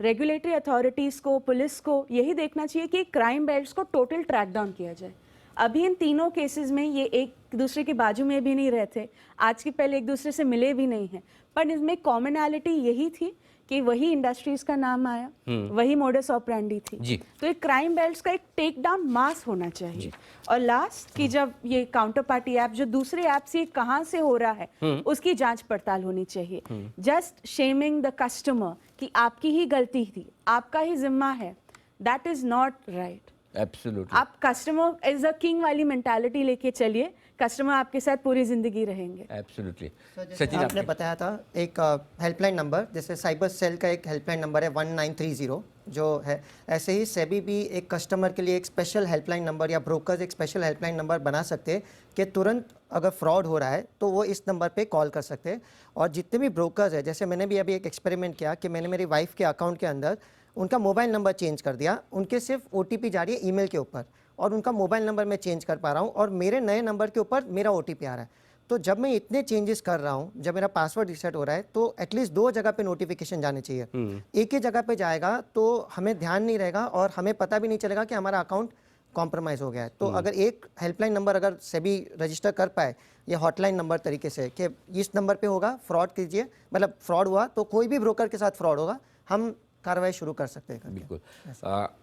रेगुलेटरी अथॉरिटीज़ को, पुलिस को यही देखना चाहिए कि क्राइम बेल्ट्स को टोटल ट्रैक डाउन किया जाए। अभी इन तीनों केसेस में ये एक दूसरे के बाजू में भी नहीं रहते, आज के पहले एक दूसरे से मिले भी नहीं हैं, पर इसमें कॉमनैलिटी यही थी कि वही इंडस्ट्रीज का नाम आया, वही मोडस ऑपरेंडी थी। जी। तो एक क्राइम बेल्ट्स का एक टेक डाउन मास होना चाहिए। और लास्ट कि जब ये काउंटर पार्टी ऐप जो दूसरे ऐप से कहाँ से हो रहा है उसकी जांच पड़ताल होनी चाहिए। जस्ट शेमिंग द कस्टमर कि आपकी ही गलती थी, आपका ही जिम्मा है, that is not right. Absolutely. आप कस्टमर एज अ किंग वाली मेंटालिटी लेके चलिए, कस्टमर आपके साथ पूरी जिंदगी रहेंगे। एब्सोल्युटली। जैसे आपने बताया था एक हेल्पलाइन नंबर, जैसे साइबर सेल का एक हेल्पलाइन नंबर है 1930 जो है, ऐसे ही सेबी भी एक कस्टमर के लिए एक स्पेशल हेल्पलाइन नंबर या ब्रोकर्स एक स्पेशल हेल्पलाइन नंबर बना सकते हैं कि तुरंत अगर फ्रॉड हो रहा है तो वो इस नंबर पे कॉल कर सकते हैं। और जितने भी ब्रोकर्स है, जैसे मैंने भी अभी एक एक्सपेरिमेंट किया कि मैंने मेरी वाइफ के अकाउंट के अंदर उनका मोबाइल नंबर चेंज कर दिया, उनके सिर्फ OTP जा रही है ईमेल के ऊपर और उनका मोबाइल नंबर मैं चेंज कर पा रहा हूँ और मेरे नए नंबर के ऊपर मेरा OTP आ रहा है। तो जब मैं इतने चेंजेस कर रहा हूँ, जब मेरा पासवर्ड रीसेट हो रहा है, तो एटलीस्ट 2 जगह पे नोटिफिकेशन जाने चाहिए। एक ही जगह पे जाएगा तो हमें ध्यान नहीं रहेगा और हमें पता भी नहीं चलेगा कि हमारा अकाउंट कॉम्प्रोमाइज़ हो गया है। तो अगर एक हेल्पलाइन नंबर अगर सेबी रजिस्टर कर पाए ये हॉटलाइन नंबर तरीके से कि इस नंबर पे होगा, फ्रॉड कीजिए, मतलब फ्रॉड हुआ तो कोई भी ब्रोकर के साथ फ्रॉड होगा, हम कार्रवाई शुरू कर सकते हैं। बिल्कुल।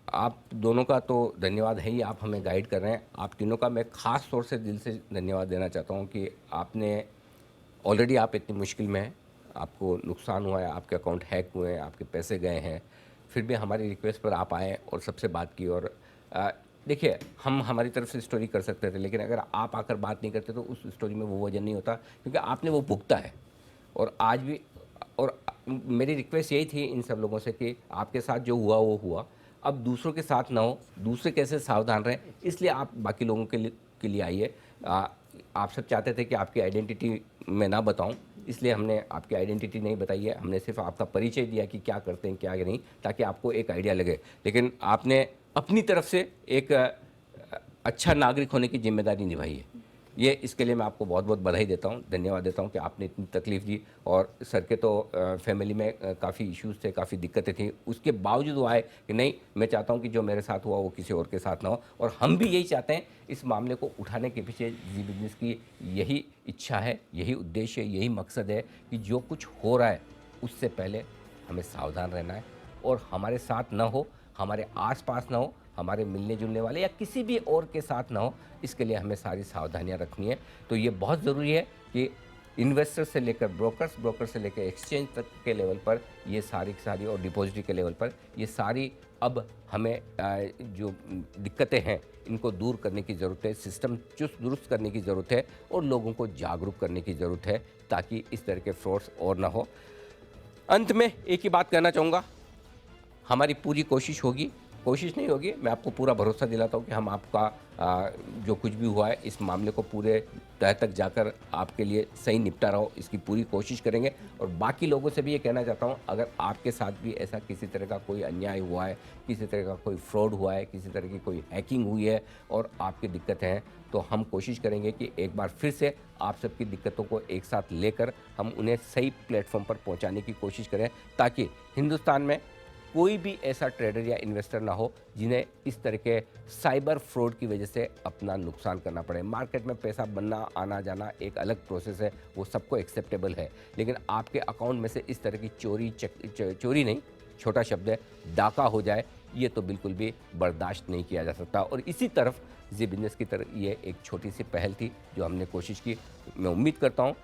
आप दोनों का तो धन्यवाद है ही, आप हमें गाइड कर रहे हैं। आप तीनों का मैं ख़ास तौर से दिल से धन्यवाद देना चाहता हूं कि आपने ऑलरेडी, आप इतनी मुश्किल में हैं, आपको नुकसान हुआ है, आपके अकाउंट हैक हुए हैं, आपके पैसे गए हैं, फिर भी हमारी रिक्वेस्ट पर आप आए और सबसे बात की। और देखिए, हम हमारी तरफ से स्टोरी कर सकते थे, लेकिन अगर आप आकर बात नहीं करते तो उस स्टोरी में वो वजन नहीं होता, क्योंकि आपने वो भुगता है। और आज भी, और मेरी रिक्वेस्ट यही थी इन सब लोगों से कि आपके साथ जो हुआ वो हुआ, अब दूसरों के साथ ना हो, दूसरे कैसे सावधान रहें, इसलिए आप बाकी लोगों के लिए आइए। आप सब चाहते थे कि आपकी आइडेंटिटी मैं ना बताऊं, इसलिए हमने आपकी आइडेंटिटी नहीं बताई है, हमने सिर्फ आपका परिचय दिया कि क्या करते हैं क्या नहीं, ताकि आपको एक आइडिया लगे। लेकिन आपने अपनी तरफ से एक अच्छा नागरिक होने की जिम्मेदारी निभाई है। ये इसके लिए मैं आपको बहुत बहुत बधाई देता हूँ, धन्यवाद देता हूँ कि आपने इतनी तकलीफ़ दी। और सर के तो फैमिली में काफ़ी इश्यूज़ थे, काफ़ी दिक्कतें थी, उसके बावजूद वो आए कि नहीं, मैं चाहता हूँ कि जो मेरे साथ हुआ वो किसी और के साथ ना हो। और हम भी यही चाहते हैं, इस मामले को उठाने के पीछे जी बिजनेस की यही इच्छा है, यही उद्देश्य है, यही मकसद है कि जो कुछ हो रहा है उससे पहले हमें सावधान रहना है और हमारे साथ ना हो, हमारे आसपास ना हो, हमारे मिलने जुलने वाले या किसी भी और के साथ ना हो, इसके लिए हमें सारी सावधानियां रखनी है। तो ये बहुत ज़रूरी है कि इन्वेस्टर से लेकर ब्रोकर्स, ब्रोकर से लेकर एक्सचेंज तक के लेवल पर ये सारी और डिपॉजिटरी के लेवल पर ये सारी अब हमें जो दिक्कतें हैं इनको दूर करने की ज़रूरत है, सिस्टम चुस्त दुरुस्त करने की ज़रूरत है और लोगों को जागरूक करने की ज़रूरत है, ताकि इस तरह के फ्रॉड्स और ना हो। अंत में एक ही बात कहना चाहूँगा, हमारी पूरी कोशिश नहीं होगी, मैं आपको पूरा भरोसा दिलाता हूँ कि हम आपका जो कुछ भी हुआ है इस मामले को पूरे तह तक जाकर आपके लिए सही निपटारा हो, इसकी पूरी कोशिश करेंगे। और बाकी लोगों से भी ये कहना चाहता हूँ, अगर आपके साथ भी ऐसा किसी तरह का कोई अन्याय हुआ है, किसी तरह का कोई फ्रॉड हुआ है, किसी तरह की कोई हैकिंग हुई है और आपकी दिक्कतें हैं, तो हम कोशिश करेंगे कि एक बार फिर से आप सबकी दिक्कतों को एक साथ लेकर हम उन्हें सही प्लेटफॉर्म पर पहुँचाने की कोशिश करें, ताकि हिंदुस्तान में कोई भी ऐसा ट्रेडर या इन्वेस्टर ना हो जिन्हें इस तरह के साइबर फ्रॉड की वजह से अपना नुकसान करना पड़े। मार्केट में पैसा बनना, आना जाना एक अलग प्रोसेस है, वो सबको एक्सेप्टेबल है, लेकिन आपके अकाउंट में से इस तरह की चोरी नहीं, छोटा शब्द है, डाका हो जाए, ये तो बिल्कुल भी बर्दाश्त नहीं किया जा सकता। और इसी तरफ जी बिजनेस की तरफ ये एक छोटी सी पहल थी जो हमने कोशिश की। मैं उम्मीद करता हूँ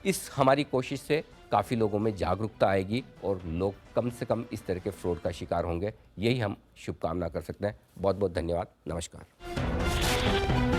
इस हमारी कोशिश से काफ़ी लोगों में जागरूकता आएगी और लोग कम से कम इस तरह के फ्रॉड का शिकार होंगे। यही हम शुभकामना कर सकते हैं। बहुत बहुत धन्यवाद। नमस्कार।